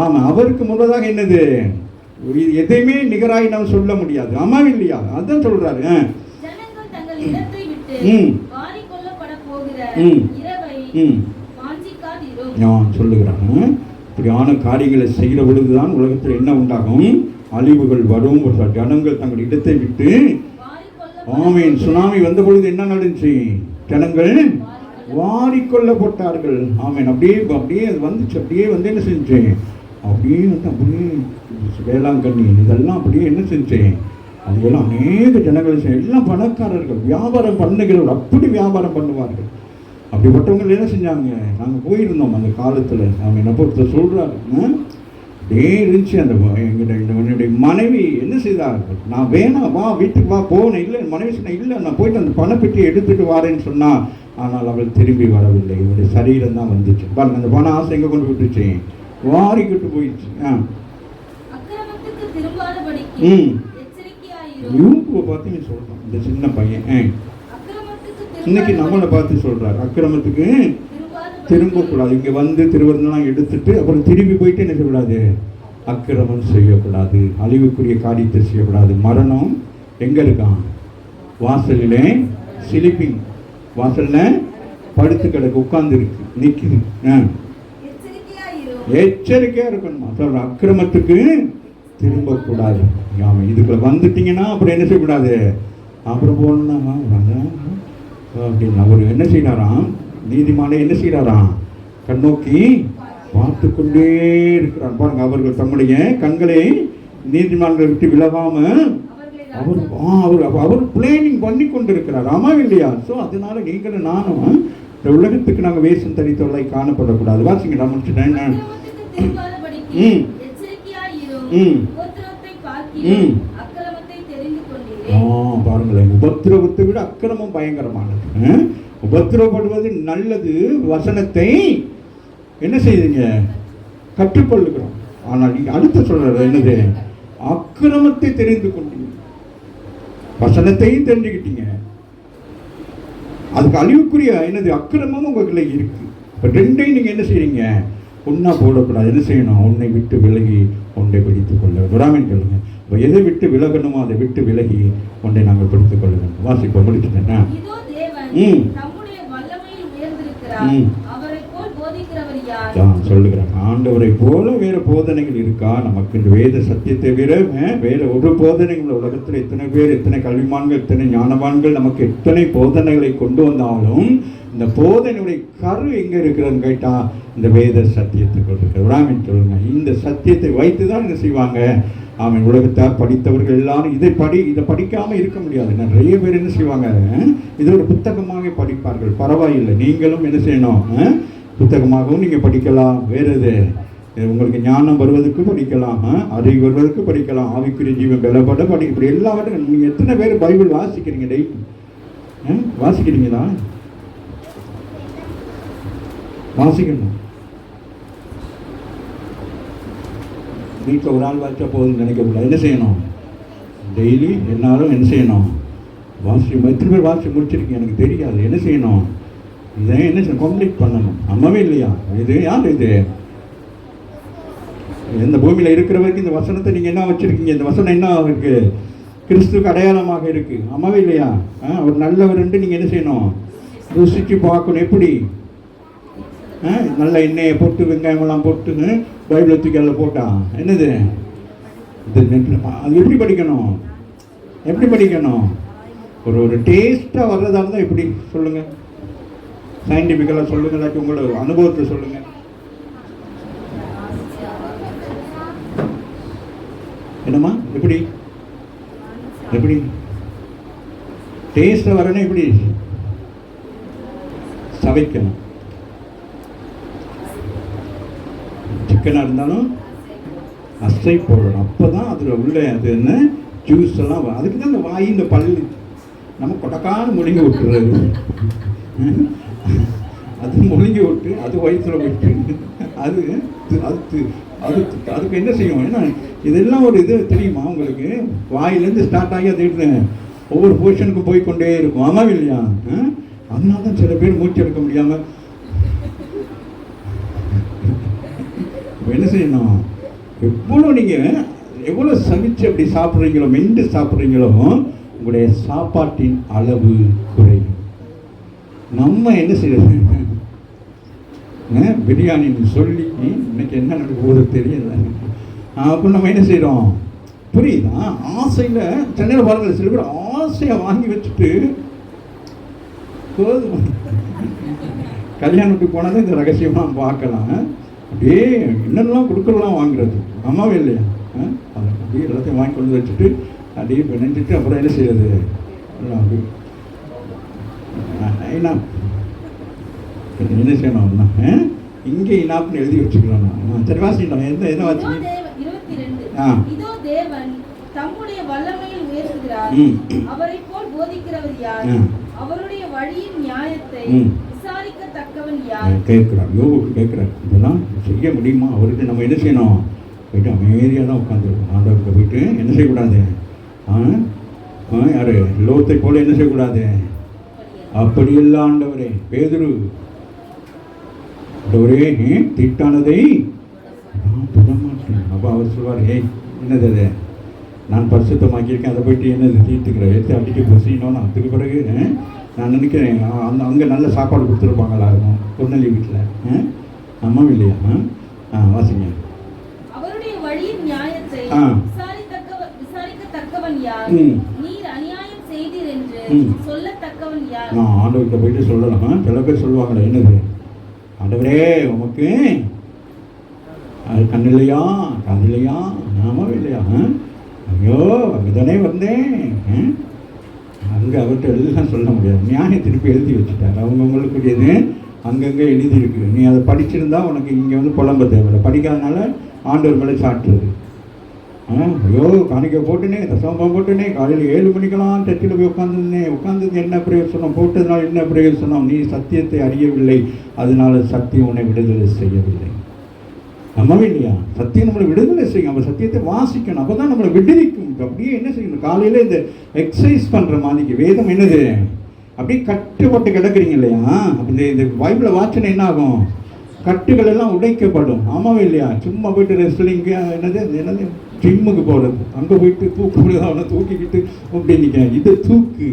ஆமாம் அவருக்கு முன்னதாக என்னது, எதையுமே நிகராய் நாம் சொல்ல முடியாது. ஆமா இல்லையா? அதான் சொல்றாரு. சொல்லுகிறான், இப்படியான காரியங்களை செய்கிற பொழுதுதான் உலகத்தில் என்ன உண்டாகும், அழிவுகள் வரும். ஜனங்கள் தங்கள் இடத்தை விட்டு, ஆமீன், சுனாமி வந்த பொழுது என்ன நடந்துச்சு, ஜனங்கள் வாரிக்கொள்ளப்பட்டார்கள். ஆமீன், அப்படியே அது வந்துச்சு. அப்படியே வந்து என்ன செஞ்சு, அப்படியே வேளாங்கண்ணி இதெல்லாம் அப்படியே என்ன செஞ்சேன், அவங்கெல்லாம் அநேக ஜனங்கள் எல்லாம் பணக்காரர்கள், வியாபாரம் பண்ணுகிறவர்கள், அப்படி வியாபாரம் பண்ணுவார்கள். அப்படிப்பட்டவங்க என்ன செஞ்சாங்க, நாங்கள் போயிருந்தோம் அந்த காலத்தில். அவங்க என்ன பொறுத்த சொல்கிறாரு, அப்படியே இருந்துச்சு. அந்த என்னுடைய மனைவி என்ன செய்தார்கள், நான் வேணாம் வா வீட்டுக்கு வா போனேன். இல்லை, மனைவி சொன்னேன், இல்லை நான் போயிட்டு அந்த பணப்பெட்டியை எடுத்துகிட்டு வரேன்னு சொன்னால், ஆனால் அவள் திரும்பி வரவில்லை. இவருடைய சரீரம் தான் வந்துச்சு. பாருங்க, அந்த பண ஆசை எங்கே கொண்டு விட்டுச்சு, வாரிக்கிட்டு போயிடுச்சு. பார்த்து சொல்றான் இந்த சின்ன பையன், இன்னைக்கு நம்மளை பார்த்து சொல்றாரு, அக்கிரமத்துக்கு திரும்பக்கூடாது. இங்க வந்து திருவருந்தெல்லாம் எடுத்துட்டு அப்புறம் திரும்பி போயிட்டு என்ன செய்யக்கூடாது, அக்கிரமம் செய்யக்கூடாது, அழிவுக்குரிய காரியத்தை செய்யக்கூடாது. மரணம் எங்க இருக்கான், வாசலிலே ஸ்லீப்பிங், வாசல்ல படுத்து கிடக்கு, உட்கார்ந்து இருக்கு, நிக்குது. எச்சரிக்கையா இருக்கணுமா சொல்ற, அக்கிரமத்துக்கு திரும்பக்கூடாது. இதுக்குள்ள வந்துட்டீங்கன்னா அப்புறம் என்ன செய்யக்கூடாது, அப்புறம் போகணும்னா அப்படின்னு அவர் என்ன செய்யறாராம், நீதிமானே என்ன செய்யறாராம், கண்ணோக்கி பார்த்து கொண்டே இருக்கிறார். பாருங்க, அவர்கள் தம்முடைய கண்களை நீதிமான்களை விட்டு விலகாம அவர் பிளானிங் பண்ணி கொண்டு இருக்கிறார். ஆமா இல்லையா? ஸோ அதனால நீங்களும் நானும் இந்த உலகத்துக்கு நாங்கள் வேஷம் தரித்தவர்களை காணப்படக்கூடாது. வாசிங்க, நான் முடிச்சுட்டேன். பாருங்களேன், உபத்திரவத்தை விட அக்கிரமம் பயங்கரமானது. உபத்திரவப்படுவது நல்லது, வசனத்தை என்ன செய்யுங்க, கற்றுக்கொள்ளுகிறோம். ஆனால் நீங்க அடுத்த சொல்றது என்னது, அக்கிரமத்தை தெரிந்து கொண்டீங்க, வசனத்தையும் தெரிஞ்சுக்கிட்டீங்க, அதுக்கு அழிவுக்குரிய என்னது அக்கிரமமும் உங்களுக்குள்ள இருக்கு. இப்போ ரெண்டையும் நீங்க என்ன செய்றீங்க, ஒன்னா போடக்கூடாது. என்ன செய்யணும், உன்னை விட்டு விலகி ஒன்றை பிடித்துக் கொள்ள விடாமல் சொல்லுங்க. இப்போ எதை விட்டு விலகணுமோ அதை விட்டு விலகி ஒன்றை நாங்கள் பிடித்துக் கொள்ள வேண்டும். வாசிப்ப முடிச்சுட்டேன்னா சொல்லுகிறாங்க, ஆண்டவரை போல வேற போதனைகள் இருக்கா நமக்கு? இந்த வேத சத்தியத்தை வேற ஒரு போதனைகள் உலகத்தில் எத்தனை பேர், எத்தனை கல்விமான்கள், எத்தனை ஞானவான்கள் நமக்கு எத்தனை போதனைகளை கொண்டு வந்தாலும் இந்த போதனையுடைய கரு எங்க இருக்கிறதுன்னு கேட்டா இந்த வேத சத்தியத்துக்கு இருக்கிறாங்க. சொல்லுங்க, இந்த சத்தியத்தை வைத்துதான் என்ன செய்வாங்க, அவன் உலகத்தார் படித்தவர்கள் எல்லாரும் இதை படிக்காம இருக்க முடியாது. நிறைய பேர் என்ன செய்வாங்க, இதை ஒரு புத்தகமாக படிப்பார்கள். பரவாயில்லை, நீங்களும் என்ன செய்யணும், புத்தகமாகவும் நீங்க படிக்கலாம். வேற எது, உங்களுக்கு ஞானம் வருவதற்கு படிக்கலாம், அறிவு வருவதற்கு படிக்கலாம், ஆவிக்குரிய ஜீவன் பலப்பட படி, இப்படி எல்லாவற்றும். நீங்க எத்தனை பேர் பைபிள் வாசிக்கிறீங்க, டெய்லி வாசிக்கிறீங்களா? வாசிக்கணும். வீட்டில் ஒரு ஆள் வாசிச்சா போதும்னு நினைக்கக்கூடாது. என்ன செய்யணும்? டெய்லி எல்லாரும் என்ன செய்யணும்? எத்தனை பேர் வாசி முடிச்சிருக்கீங்க எனக்கு தெரியாது. என்ன செய்யணும்? இதை என்ன செய்யணும்? கம்ப்ளீட் பண்ணணும். அம்மாவே இல்லையா? இது யார் இது? எந்த பூமியில் இருக்கிற வரைக்கும் இந்த வசனத்தை நீங்கள் என்ன வச்சுருக்கீங்க? இந்த வசனம் என்ன இருக்குது? கிறிஸ்துக்கு அடையாளமாக இருக்குது. அம்மாவே இல்லையா? அவர் நல்லவர்ன்ட்டு நீங்கள் என்ன செய்யணும்? ருசிச்சு பார்க்கணும். எப்படி? நல்ல எண்ணெயை போட்டு வெங்காயமெல்லாம் போட்டு பைபிளை தூக்கி அதில் போட்டான். என்னது அது? எப்படி படிக்கணும்? எப்படி படிக்கணும்? ஒரு டேஸ்ட்டாக வர்றதா இருந்தால் எப்படி சொல்லுங்கள்? சயின்டிஃபிக்கலாக சொல்லுங்கள், இல்லாட்டி உங்களோட அனுபவத்தை சொல்லுங்கள். என்னம்மா? எப்படி எப்படி டேஸ்ட்டாக வரணும்? எப்படி சமைக்கணும்? சிக்கனாக இருந்தாலும் அசை போடணும். அப்போ தான் அதில் உள்ள அது என்ன ஜூஸ் எல்லாம் அதுக்கு தான் இந்த வாய் இந்த பல்லு நம்ம கொட்டக்கான முழுங்கி விட்டுறது. அது முழுங்கி விட்டு அது வயிற்றுல விட்டு அது அது அது அதுக்கு என்ன செய்யும்? ஏன்னா இதெல்லாம் ஒரு இது தெரியுமா உங்களுக்கு? வாயிலேருந்து ஸ்டார்ட் ஆகி அது ஒவ்வொரு போர்ஷனுக்கும் போய்கொண்டே இருக்கும். ஆமாம் இல்லையா? அதனால தான் சில பேர் மூச்சு எடுக்க முடியாமல் என்ன செய்யணும்? எவ்வளோ நீங்கள் எவ்வளோ சமைச்சு அப்படி சாப்பிட்றீங்களோ, மென்று சாப்பிட்றீங்களோ, உங்களுடைய சாப்பாட்டின் அளவு குறையும். நம்ம என்ன செய்யறது? பிரியாணின்னு சொல்லி இன்னைக்கு என்ன நடக்க போது தெரியல. அப்போ நம்ம என்ன செய்கிறோம்? புரியுதா? ஆசையில் சென்னையில் பாருங்கள், சில பேர் ஆசையாக வாங்கி வச்சுட்டு போதும் கல்யாணத்துக்கு போனால் தான் இந்த ரகசியமாக பார்க்கலாம். அப்படியே என்னெல்லாம் கொடுக்கலாம் வாங்குறது. அம்மாவே இல்லையா? அதை அப்படியே எல்லாத்தையும் வாங்கி கொண்டு வச்சுட்டு அப்படியே நினைச்சிட்டு அப்புறம் என்ன செய்யறது? அப்படி என்ன செய்யணும்னா இங்கே இனாப்னு எழுதி வச்சுக்கலாம். சரி வாசிட்டோம். என்ன வாசி? இதோ தேவன் தம்முடைய வல்லமையில் உயர்த்துகிறார். அவரைப் போல் போதிக்கிறவர் யார்? அவருடைய வழியின் நியாயத்தை விசாரிக்கத்தக்கவன் யார்? கேட்கிறார், யோபுக்கு கேட்கிறார். இதெல்லாம் செய்ய முடியுமா? அவருக்கு நம்ம என்ன செய்யணும்? போயிட்டு அமைதியாக தான் உட்காந்துருக்கோம். ஆண்டவர்கிட்ட போயிட்டு என்ன செய்யக்கூடாது? யாரு லோத்தை போல என்ன செய்யக்கூடாது? அப்படி இல்லை ஆண்டவரே. பேதுரு ஆண்டவரே தீட்டானதை தொட மாட்டேன். அப்போ அவர் சொல்வார், என்னது அது? நான் பரிசுத்தமாக்கியிருக்கேன், அதை போயிட்டு என்னது தீர்த்துக்கிறேன், எடுத்து அடிக்க பசினோன்னு. அதுக்கு பிறகு நான் நினைக்கிறேன் அங்கே நல்ல சாப்பாடு கொடுத்துருப்பாங்களா இருக்கும் பொருநெல்லி வீட்டில். அம்மா இல்லையா? வாசிங்க. அவருடைய வழியின் நியாயத்தை விசாரிக்கத்தக்கவன் யார்? நீர் அநியாயம் செய்தீர் என்று சொல்லத்தக்கவன் யார்? ஆண்டவர்கிட்ட போயிட்டு சொல்லலாம். சில பேர் சொல்லுவாங்களே, என்னது ஆண்டவரே உமக்கு அது கண் இல்லையா, காது இல்லையா, ஆமாவே இல்லையா? ஐயோ அங்கதானே வந்தேன். அங்கே அவர்கிட்ட எல்லாம் சொல்ல முடியாது. நியாயம் திருப்பி எழுதி வச்சுட்டார். அவங்கவுங்களுக்குரியது அங்கங்கே எழுதியிருக்கு. நீ அதை படிச்சிருந்தா உனக்கு இங்கே வந்து புலம்ப தேவையில்லை. படிக்காதனால ஆண்டவர் மேலே சாட்டுறது. ஐயோ காணிக்க போட்டுனே, தசமம் போட்டுனே, காலையில் 7 மணிக்கெல்லாம் டச்சில் போய் உட்காந்தது என்ன பிரயோசனம்? போட்டதுனால என்ன பிரயோசனம்? நீ சத்தியத்தை அறியவில்லை, அதனால சத்தியம் உன்னை விடுதலை செய்யவில்லை. நம்மவே இல்லையா? சத்தியம் நம்மளை விடுதலை செய்யும். நம்ம சத்தியத்தை வாசிக்கணும். அப்போ தான் நம்மளை விடுவிக்கும். அப்படியே என்ன செய்யணும்? காலையில் இந்த எக்ஸசைஸ் பண்ணுற மாதிரிக்கு வேதம் என்னது அப்படியே கட்டுப்பட்டு கிடக்குறீங்க இல்லையா? இந்த பைபிளை வாட்சினா என்ன ஆகும்? கட்டுகள் எல்லாம் உடைக்கப்படும். ஆமாவே இல்லையா? சும்மா போயிட்டு ரெஸ்லிங்கு என்னது ஜிம்முக்கு போகிறது, அங்கே போயிட்டு தூக்கு முடியாது, அவனை தூக்கிக்கிட்டு அப்படி நிற்க. இதை தூக்கு,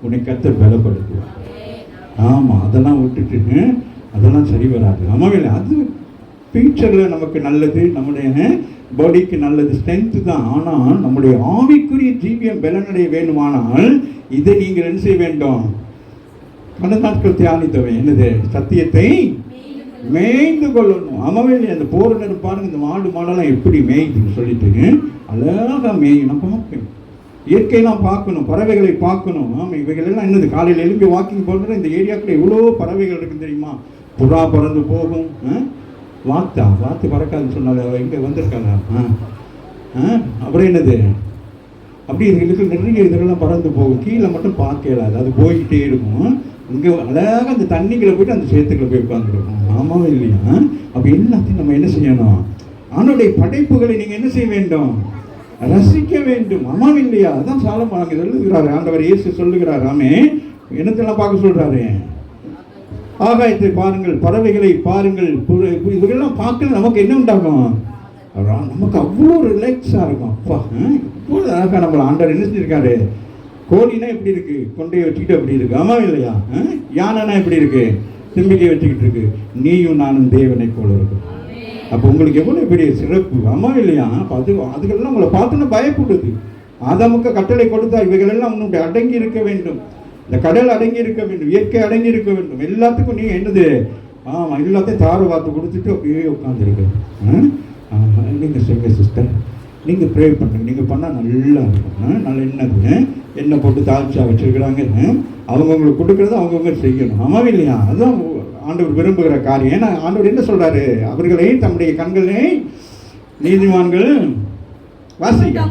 உன்னை கர்த்தர் பலப்படுத்துவார். ஆமாம், அதெல்லாம் விட்டுட்டு அதெல்லாம் சரி வராது. ஆமாவே இல்லை? அது ஃபியூச்சரில் நமக்கு நல்லது, நம்முடைய பாடிக்கு நல்லது, ஸ்ட்ரென்த்து தான். ஆனால் நம்முடைய ஆவிக்குரிய ஜீவியம் பலனடைய வேண்டுமானால் இதை நீங்கள் என்ன செய்ய வேண்டும்? பல நாட்கள் தியானித்தவை என்னது? சத்தியத்தை மேய்ந்து கொள்ளணும். ஆமாவே இல்லையா? அந்த போகிற நேரம் பாருங்க, இந்த மாடெல்லாம் எப்படி மேய்துன்னு சொல்லிட்டு அழகாக மேயும். நான் பார்ப்பேன், இயற்கையெல்லாம் பார்க்கணும், பறவைகளை பார்க்கணும். ஆமாம், இவைகளெல்லாம் என்னது? காலையில் எழும்பி வாக்கிங் போடுற இந்த ஏரியாக்குள்ள எவ்வளோ பறவைகள் இருக்குன்னு தெரியுமா? புறா பறந்து போகும். வாத்து பறக்காதுன்னு சொன்னால இங்கே வந்திருக்காங்க. அப்புறம் என்னது? அப்படி இதுக்கு நிறைய இதெல்லாம் பறந்து போகும். கீழே மட்டும் பார்க்கலாது, அது போய்கிட்டே இருக்கும். இங்கே அழகாக அந்த தண்ணிக்குள்ள போயிட்டு அந்த சேத்துக்குள்ள போய் உட்காந்துருக்கோம். ஆமாவே இல்லையா? அப்போ எல்லாத்தையும் நம்ம என்ன செய்யணும்? அவனுடைய படைப்புகளை நீங்கள் என்ன செய்ய வேண்டும்? ரசிக்க வேண்டும். ஆமாம் இல்லையா? அதான் சாலமோன் அங்கே எழுதுகிறாரு. ஆண்டவர் இயேசு சொல்லுகிறார். ஆமே என்னத்தெல்லாம் பார்க்க சொல்றாரு? ஆகாயத்தை பாருங்கள், பறவைகளை பாருங்கள், இவர்களெல்லாம் பார்க்கல நமக்கு என்ன உண்டாகும்? நமக்கு அவ்வளோ ரிலாக்ஸாக இருக்கும். அப்பா இவ்வளோ அழகாக நம்மளை ஆண்டவர் என்ன செஞ்சிருக்காரு? கோழினா எப்படி இருக்கு? கொண்டையை வச்சுக்கிட்டு அப்படி இருக்கு. ஆமா இல்லையா? யானைனா எப்படி இருக்கு? தும்பிக்கையை வச்சுக்கிட்டு இருக்கு. நீயும் நானும் தேவனை போல இருக்கும். அப்போ உங்களுக்கு எவ்வளோ பெரிய சிறப்பு. ஆமா இல்லையா? அப்போ அதுக்கெல்லாம் உங்களை பார்த்தோன்னா பயப்படுது. ஆதாமுக்கு கட்டளை கொடுத்தா இவைகளெல்லாம் உன்னுடைய அடங்கி இருக்க வேண்டும், இந்த கடல் அடங்கி இருக்க வேண்டும், இயற்கை அடங்கி இருக்க வேண்டும். எல்லாத்துக்கும் நீ என்னது? ஆமாம், எல்லாத்தையும் தார வார்த்தை கொடுத்துட்டு அப்படியே உட்காந்துருக்கு. நீங்கள் சொல்லுங்க சிஸ்டர், நீங்கள் ப்ரே பண்ணுங்க, நீங்கள் பண்ணால் நல்லா இருக்கும். நல்லா என்னது எண்ணெய் போட்டு தாழ்ச்சியாக வச்சுருக்கிறாங்க. அவங்கவுங்களுக்கு கொடுக்குறது அவங்கவுங்க செய்யணும். ஆமாம் இல்லையா? அதுதான் ஆண்டவர் விரும்புகிற காரியம். ஏன்னா ஆண்டவர் என்ன சொல்கிறாரு? அவர்களை தம்முடைய கண்களே நீதிமான்கள் வாசிக்க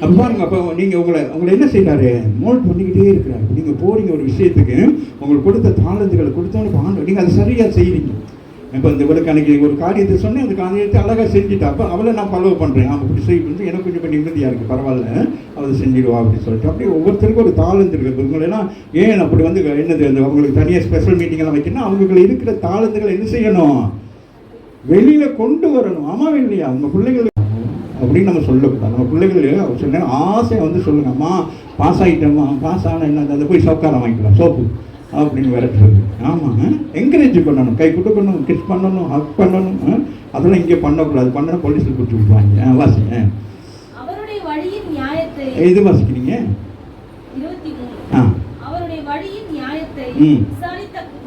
அப்போ பாருங்க. அப்போ நீங்கள் உங்களை என்ன செய்யறாரு? மோல்ட் பண்ணிக்கிட்டே இருக்கிறாரு. நீங்கள் போறீங்க ஒரு விஷயத்துக்கு, உங்களுக்கு கொடுத்த தாளந்துகளை கொடுத்தோன்னு ஆண்டு நீங்கள் அதை சரியாக செய்கிறீங்க. இப்போ இந்த இவருக்கு அன்னைக்கு ஒரு காரியத்தை சொன்னேன், அந்த காரியத்தை அழகாக செஞ்சுட்டா. அப்போ அவளை நான் ஃபாலோ பண்ணுறேன். அவன் இப்படி செய்யணும், எனக்கு கொஞ்சம் நிம்மதியாக இருக்குது, பரவாயில்ல அவள் செஞ்சிடுவா அப்படின்னு சொல்லிட்டு. அப்படியே ஒவ்வொருத்தருக்கும் ஒரு தாளந்து இருக்குது. உங்களெல்லாம் ஏன் அப்படி வந்து என்னது அந்த அவங்களுக்கு தனியாக ஸ்பெஷல் மீட்டிங்கெல்லாம் வைக்கணும். அவங்களுக்கு இருக்கிற தாளந்துகளை என்ன செய்யணும்? வெளியில் கொண்டு வரணும். ஆமாம் இல்லையா? அவங்க பிள்ளைகள் அப்படின்னு நம்ம சொல்லக்கூடாது. நம்ம பிள்ளைகள் சொன்ன ஆசையை வந்து சொல்லுங்க, அம்மா பாஸ் ஆகிட்டோம்மா, பாஸ் ஆனால் என்ன அதை போய் சவுக்காரம் வாங்கிக்கலாம் சோப்பு அப்படின்னு விரட்டுறது. ஆமாங்க, என்கரேஜ் பண்ணணும், கை கொடுக்கணும், கிஸ் பண்ணணும், ஹக் பண்ணணும். அதெல்லாம் இங்கே பண்ணக்கூடாது. பண்ணணும் போலீஸில் கொடுத்து விட்டுவாங்க. வாசிங்க, இது வாசிக்கிறீங்க. அவருடைய வழியின் நியாயத்தை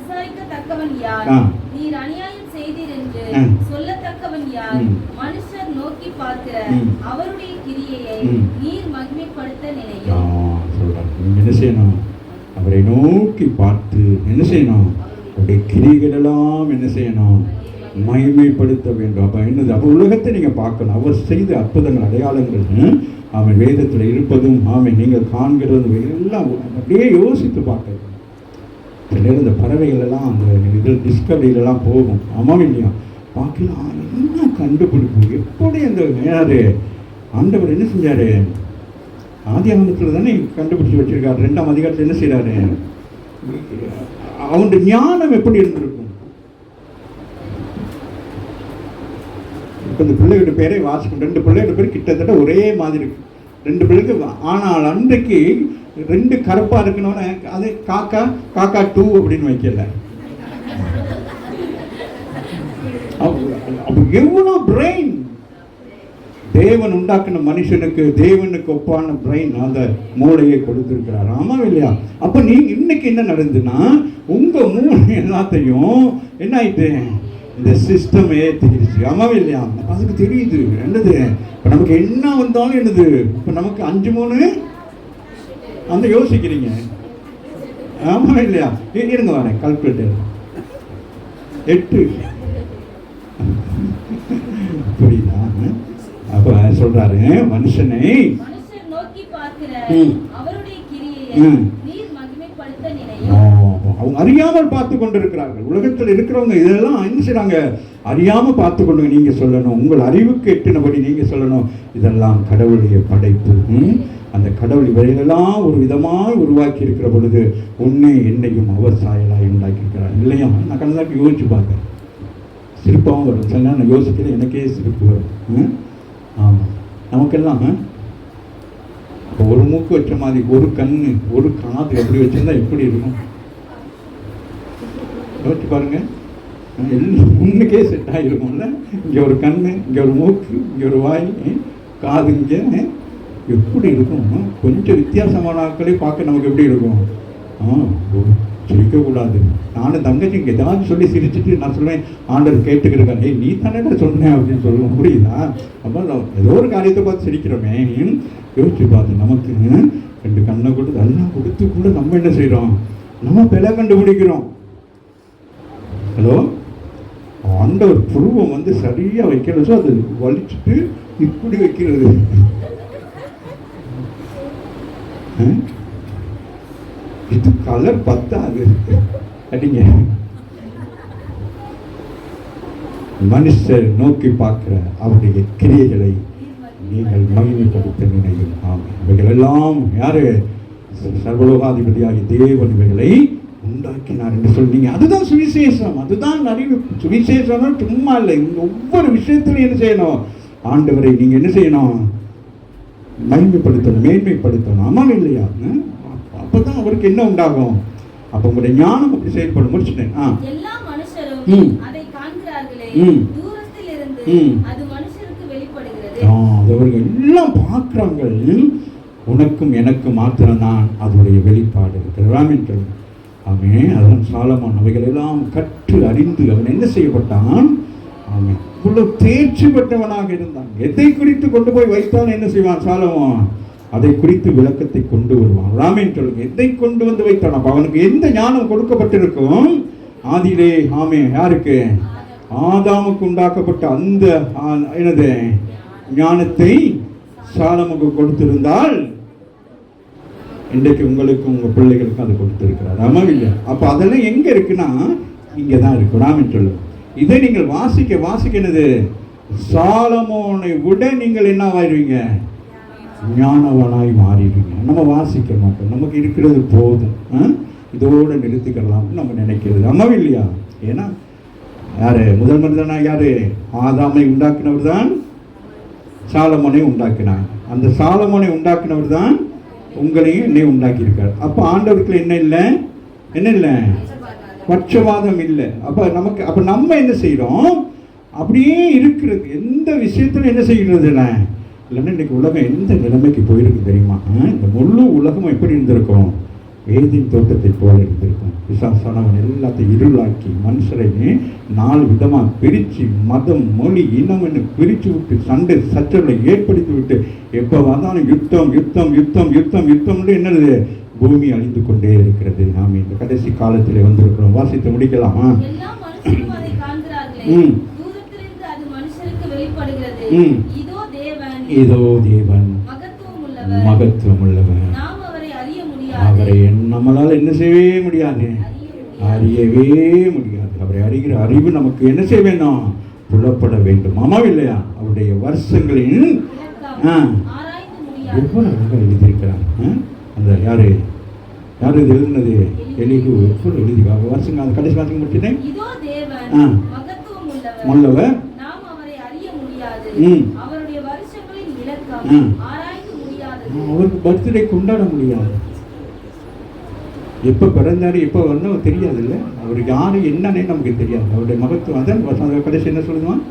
விசாரிக்கத்தக்கவன் யார்? நீர் அநியாயம் செய்தீர் என்று சொல்லத்தக்கவன் யார்? மனுஷர் நோக்கி பார்க்கிற அவருடைய கிரியையை நீர் மகிமைப்படுத்த நினையும். என்ன செய்யணும்? அவரை நோக்கி பார்த்து என்ன செய்யணும்? அவருடைய கிரிகள் எல்லாம் என்ன செய்யணும்? மகிமைப்படுத்த வேண்டும். அப்போ என்னது? அப்போ உலகத்தை நீங்கள் பார்க்கணும். அவர் செய்த அற்புதங்கள், அடையாளங்கள் அவன் வேதத்தில் இருப்பதும் அவன் நீங்கள் காண்கிறதும் எல்லாம் அப்படியே யோசித்து பார்க்கணும். சில நேரம் இந்த பறவைகள் எல்லாம் அந்த இதில் டிஸ்கவரியிலலாம் போகும். ஆமாம் இல்லையா? பார்க்கலாம், என்ன கண்டுபிடிப்பு, எப்படி அந்த யாரு ஆண்டவர் என்ன செஞ்சாரு? ஆதி ஆகமத்தில் தானே கண்டுபிடிச்சி வச்சிருக்காரு. 2ஆம் அதிகாரத்தில் என்ன செய்யறாரு? அவனுடைய ஞானம் எப்படி இருந்திருக்கும்? இப்போ இந்த பிள்ளையோட பேரை வாசிக்கும். 2 பிள்ளையோட பேர் கிட்டத்தட்ட ஒரே மாதிரி இருக்கு. 2 பிள்ளைக்கு. ஆனால் அன்றைக்கு 2 கருப்பா இருக்கணும்னு அது காக்கா காக்கா 2 அப்படின்னு வைக்கல. எவ்வளோ பிரெயின் தேவன் உண்டாக்குன மனுஷனுக்கு, தேவனுக்கு ஒப்பான பிரெயின் அந்த மூளையை கொடுத்திருக்கிறார். ஆமா இல்லையா? அப்ப நீங்க இன்னைக்கு என்ன நடந்துன்னா, உங்க மூளை எல்லாத்தையும் என்ன ஆயிட்டு இந்த சிஸ்டம் ஏற்றிக்கிடுச்சு. ஆமாவே இல்லையா? அதுக்கு தெரியுது என்னது. இப்போ நமக்கு என்ன வந்தாலும் என்னது, இப்போ நமக்கு 5-3 அந்த யோசிக்கிறீங்க. ஆமா இல்லையா? இருங்க வரேன், கால்குலேட்டர் 8 புரியுதா? அப்ப சொல்றாரு, மனுஷனை நோக்கி பார்க்கிற அவருடைய கிரியையை நீர் மகிமைப்படுத்த நினையும். அவங்க அறியாமல் பார்த்து கொண்டிருக்கிறார்கள். உலகத்தில் இருக்கிறவங்க இதெல்லாம் என்ன செய்றாங்க? அறியாம பார்த்து கொண்டு நீங்க சொல்லணும், உங்கள் அறிவுக்கு எட்டினபடி நீங்க சொல்லணும், இதெல்லாம் கடவுளுடைய படைப்பு. அந்த கடவுள் இவைகளெல்லாம் ஒரு விதமாக உருவாக்கி இருக்கிற பொழுது உன்னை என்னையும் அவர் சாயலாய் உண்டாக்கி இருக்கிறார் இல்லையா? நான் கண்ணதாக்கி யோசிச்சு பார்க்கறேன், சிரிப்பாகவும் வரும். சில நேரம் நான் யோசிக்கிறேன், எனக்கே சிரிப்பு வரும். ஆமாம், நமக்கெல்லாம் ஒரு மூக்கு வச்ச மாதிரி, ஒரு கண்ணு, ஒரு காது எப்படி வச்சிருந்தா எப்படி இருக்கும்? யோசிச்சு பாருங்க. எல்லாம் முன்னுக்கே செட் ஆகிருக்கும்ல. இங்கே ஒரு கண்ணு, இங்கே ஒரு மூக்கு, இங்கே ஒரு வாய், காது இங்கே, எப்படி இருக்கும்? கொஞ்சம் வித்தியாசமான ஆட்களே பார்க்க நமக்கு எப்படி இருக்கும்? சிரிக்கக்கூடாது. நானும் தங்கச்சி இங்கே ஏதாவது சொல்லி சிரிச்சுட்டு நான் சொல்லுவேன், ஆண்டர் கேட்டுக்கிருக்காரு, ஏய் நீ தானே சொன்னேன் அப்படின்னு சொல்லுவோம். புரியுதா? அப்போ ஏதோ ஒரு காரியத்தை பார்த்து சிரிக்கிறோமே. யோசிச்சு பார்த்து, நமக்கு 2 கண்ணை கொடுத்து எல்லாம் கொடுத்து கூட நம்ம என்ன செய்கிறோம்? நம்ம பிழை கண்டுபிடிக்கிறோம். ஹலோ, ஆண்டவர் புருவம் வந்து சரியாக வைக்கிறது, அது வலிச்சுட்டு இப்படி வைக்கிறது. கலர் பத்தாது. அடிங்க. மனுஷர் நோக்கி பார்க்கிற அவருடைய கிரியைகளை நீங்கள் மகிமைப்படுத்த நினையும். ஆமாம், இவைகள் எல்லாம் யாரு? சர்வலோகாதிபதியாகிய தேவன் இவைகளை உண்டாக்கினார் என்று சொன்னீங்க. அதுதான் சுவிசேஷம், அதுதான் அறிவு. சுவிசேஷம் சும்மா இல்லை. ஒவ்வொரு விஷயத்திலும் என்ன செய்யணும்? ஆண்டவரை நீங்க என்ன செய்யணும்? மகிமைப்படுத்தணும், மேன்மைப்படுத்தணும். ஆமாம் இல்லையா? அப்பதான் அவருக்கு என்ன உண்டாகும்? அப்ப உங்களுடைய ஞானம் அப்படி செயல்படும். முடிச்சுட்டேன். எல்லா மனுஷரும் அதை காண்கிறார்களே, தூரத்தில் இருந்து அது மனுஷருக்கு வெளிப்படுகிறது. அவர்கள் எல்லாம் பார்க்கிறாங்க. உனக்கும் எனக்கு மாத்திரம்தான் அதனுடைய வெளிப்பாடு இருக்கிறது. ஆமே, அதெல்லாம் சாலமோன் அவைகள் எல்லாம் கற்று அறிந்து அவன் என்ன செய்யப்பட்டான்? ஆமே, இவ்வளவு தேர்ச்சி பெற்றவனாக இருந்தான். எதை குறித்து கொண்டு போய் வைத்தான் என்ன செய்வான் சாலமோன்? அதை குறித்து விளக்கத்தை கொண்டு வருவான். ராமேன் சொல்லுங்க, எதை கொண்டு வந்து வைத்தான்? அப்ப அவனுக்கு எந்த ஞானம் கொடுக்கப்பட்டிருக்கும்? ஆதியிலே ஆமே யாருக்கு? ஆதாமுக்கு உண்டாக்கப்பட்ட அந்த என்னது ஞானத்தை சாலமுக்கு கொடுத்திருந்தால் இன்றைக்கு உங்களுக்கும் உங்க பிள்ளைகளுக்கும் அது கொடுத்திருக்கிறார். ஆமா இல்லையா? அப்ப அதெல்லாம் எங்க இருக்குன்னா இங்கதான் இருக்கு. ராமன் சொல்லு, இதை நீங்கள் வாசிக்க வாசிக்க என்னது? சாலமோனை விட நீங்கள் என்னவாயிருவீங்க? ஞானவனாய் மாறிடுவீங்க. நம்ம வாசிக்க மாட்டோம், நமக்கு இருக்கிறது போதும், இதோட நிறுத்திக்கலாம் நம்ம நினைக்கிறது. ஆமா இல்லையா? ஏன்னா யாரு முதல் மனிதனா? யாரு? ஆதாமை உண்டாக்கினவர் தான் சாலமோனை உண்டாக்கினார். அந்த சாலமோனை உண்டாக்கினவர் தான் உங்களையும் என்னையும் உண்டாக்கி இருக்கார். அப்ப ஆண்டவருக்குள்ள என்ன இல்லை? என்ன இல்லை? பட்சவாதம் இல்லை. அப்ப நம்ம என்ன செய்யறோம்? அப்படியே இருக்கிறது. எந்த விஷயத்துல என்ன செய்கிறது? இல்லைன்னா இன்னைக்கு உலகம் எந்த நிலைமைக்கு போயிருக்கு தெரியுமா? இந்த முழு உலகம் எப்படி இருந்திருக்கும்? ஏதேன் தோட்டத்தை போல இருந்திருக்கும். பிசாசானவன் எல்லாத்தையும் இருளாக்கி மனுஷரை 4 விதமா பிரிச்சு மதம், மொழி, இனம்னு பிரிச்சு விட்டு சண்டை சச்சரவை ஏற்படுத்தி விட்டு எப்ப வந்தாலும் யுத்தம் யுத்தம் யுத்தம் யுத்தம் யுத்தம்னு என்னது? பூமி அழிந்து கொண்டே இருக்கிறது. நாம இந்த கடைசி காலத்திலே வந்திருக்கிறோம். வாசித்து முடிக்கலாமா? இதோ தேவன் மகத்துவம் உள்ளவர். அவரை நம்மளால் என்ன செய்யவே முடியாது, அறியவே முடியாது. அவரை அறிகிற அறிவு நமக்கு என்ன செய்ய வேண்டும்? புலப்பட வேண்டும். ஆமா இல்லையா? அவருடைய வருஷங்களின் எவ்வளவு அழகாக எழுதியிருக்கிறார். அந்த யாரு யாரு இது எழுதினது? எலிகு. எவ்வளவு எழுதிருக்காங்க வருஷங்க. அந்த கடைசி வாசிக்க முடிச்சுட்டேன். உள்ளவர் அவருக்கு பர்த்டே கொண்டாட முடியாது. எப்ப பிறந்தாரு எப்ப வரணும் தெரியாது. இல்ல அவருக்கு யாரு என்னன்னே நமக்கு தெரியாது. அவருடைய மகத்துவம் அதான் கடைசி என்ன சொல்லுவான்?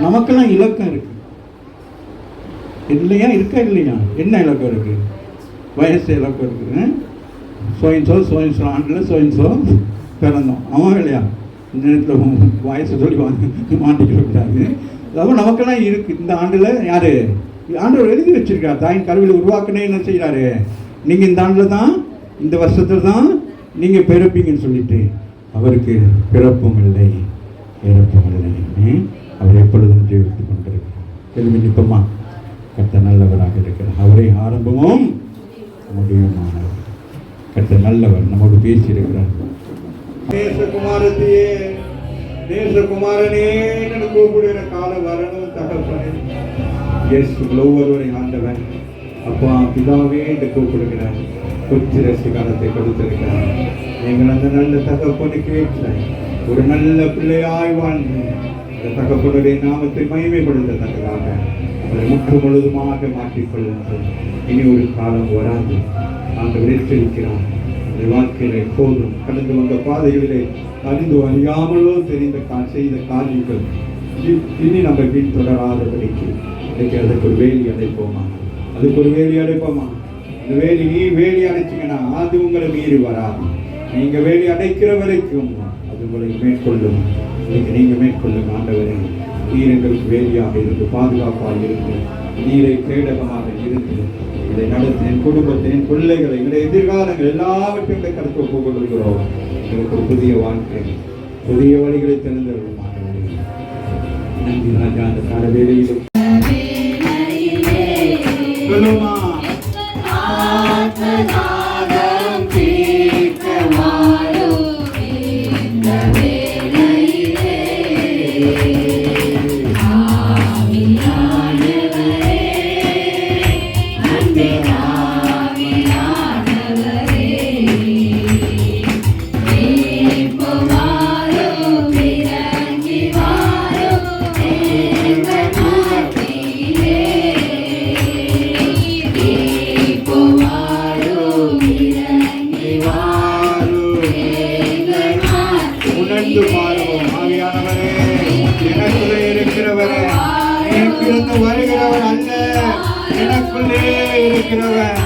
நமக்கெல்லாம் இலக்கம் இருக்கு இல்லையா? இருக்கா இல்லையா? என்ன இலக்கம் இருக்கு? வயசு இலக்கம் இருக்கு. சோயின்சோ சோயின்சோ ஆண்டில் சோயின்சோ பிறந்தோம். அவன் இல்லையா? இந்த நேரத்தில் வயசு சொல்லி மாட்டிக்கூடாது. அதாவது நமக்கெல்லாம் இருக்கு. இந்த ஆண்டுல யாரு? ஆண்டவர் எழுதி வச்சிருக்காரு. தாயின் கருவில உருவாக்குனே என்ன செய்யறாரு? நீங்க இந்த ஆண்டுல தான், இந்த வருஷத்துல தான் நீங்க பிறப்பீங்கன்னு சொல்லிட்டு அவருக்கு பிறப்பும் இல்லை இறப்பும் இல்லை. அவர் எப்பொழுதும் ஜீவித்துக் கொண்டிருக்கிறார். கேள்வி நிற்பமா? கர்த்தர் நல்லவராக இருக்கிறார். அவரே ஆரம்பமும் முடிவுமானவர். கர்த்தர் நல்லவர். நம்மோடு பேசியிருக்கிறார். தேசகுமாரத்தையே தேசகுமாரனே என்று கூப்பிடுகிற காலம் வரணும் தகப்பனே. ஒவ்வொருவரை ஆண்டவன் அப்பா பிதாவே என்று கூப்பிடுகிறார். புத்திரசி காலத்தை கொடுத்திருக்கிறார். நீங்கள் அந்த நல்ல தகப்பனுக்கு ஏற்ற ஒரு நல்ல பிள்ளையாய் வாழ்ந்து அந்த தகப்பனுடைய நாமத்தை மகிமைப்படுத்தத்தக்கதாக அவரை முற்று முழுதுமாக மாற்றிக்கொள்ளுங்கள். இனி ஒரு காலம் வராது. ஆண்டவர் எச்சரிக்கிறார். அந்த வாழ்க்கையில எப்போதும் கடந்து வந்த பாதைகளிலே அறிந்து அறியாமலோ தெரிந்த செய்த காரியங்கள் இனி நம்ம பின்தொடராதபடிக்கு இன்னைக்கு அதுக்கு ஒரு வேலி அடைப்போமா? அதுக்கு ஒரு வேலி அடைப்போமா? இந்த வேலி நீ வேலி அடைச்சிங்கன்னா அது உங்களை மீறி வராது. நீங்க வேலி அடைக்கிற வரைக்கும் அது உங்களை மேற்கொள்ளும். இன்னைக்கு நீங்க மேற்கொள்ளும். ஆண்டவரே, நீர் எங்களுக்கு வேலியாக இருந்து பாதுகாப்பாக இருந்து நீரை கேடகமாக இருந்து இதை நடத்தி என் குடும்பத்தை, என் பிள்ளைகளை, என்னுடைய எதிர்காலங்கள் எல்லாவற்றையும் கருத்து ஒப்புக்கொள்கிறோம். எனக்கு ஒரு புதிய வாழ்க்கை, புதிய வழிகளை திறந்தவர்கள் நன்றி ராஜா. அந்த கால வேலையிலும் சொல்லுமா ஆத்மநாதம் தீர்க்க வாரும் இந்த வேளையிலே. ஆவியானவரே, அன்பின் ஆவியானவரே, இப்போ வாரும், இறங்கி வாரும் எங்கள் மத்தியிலே. இப்போ வாரும், இறங்கி வாரும் எங்கள் மத்தியிலே. உணர்ந்து பாருவோம். ஆவியானவரே, எனக்குள்ளே இருக்கிறவரே, எனக்கிருந்து வருகிறவர் அல்ல, எனக்குள்ளே இருக்கிறவர்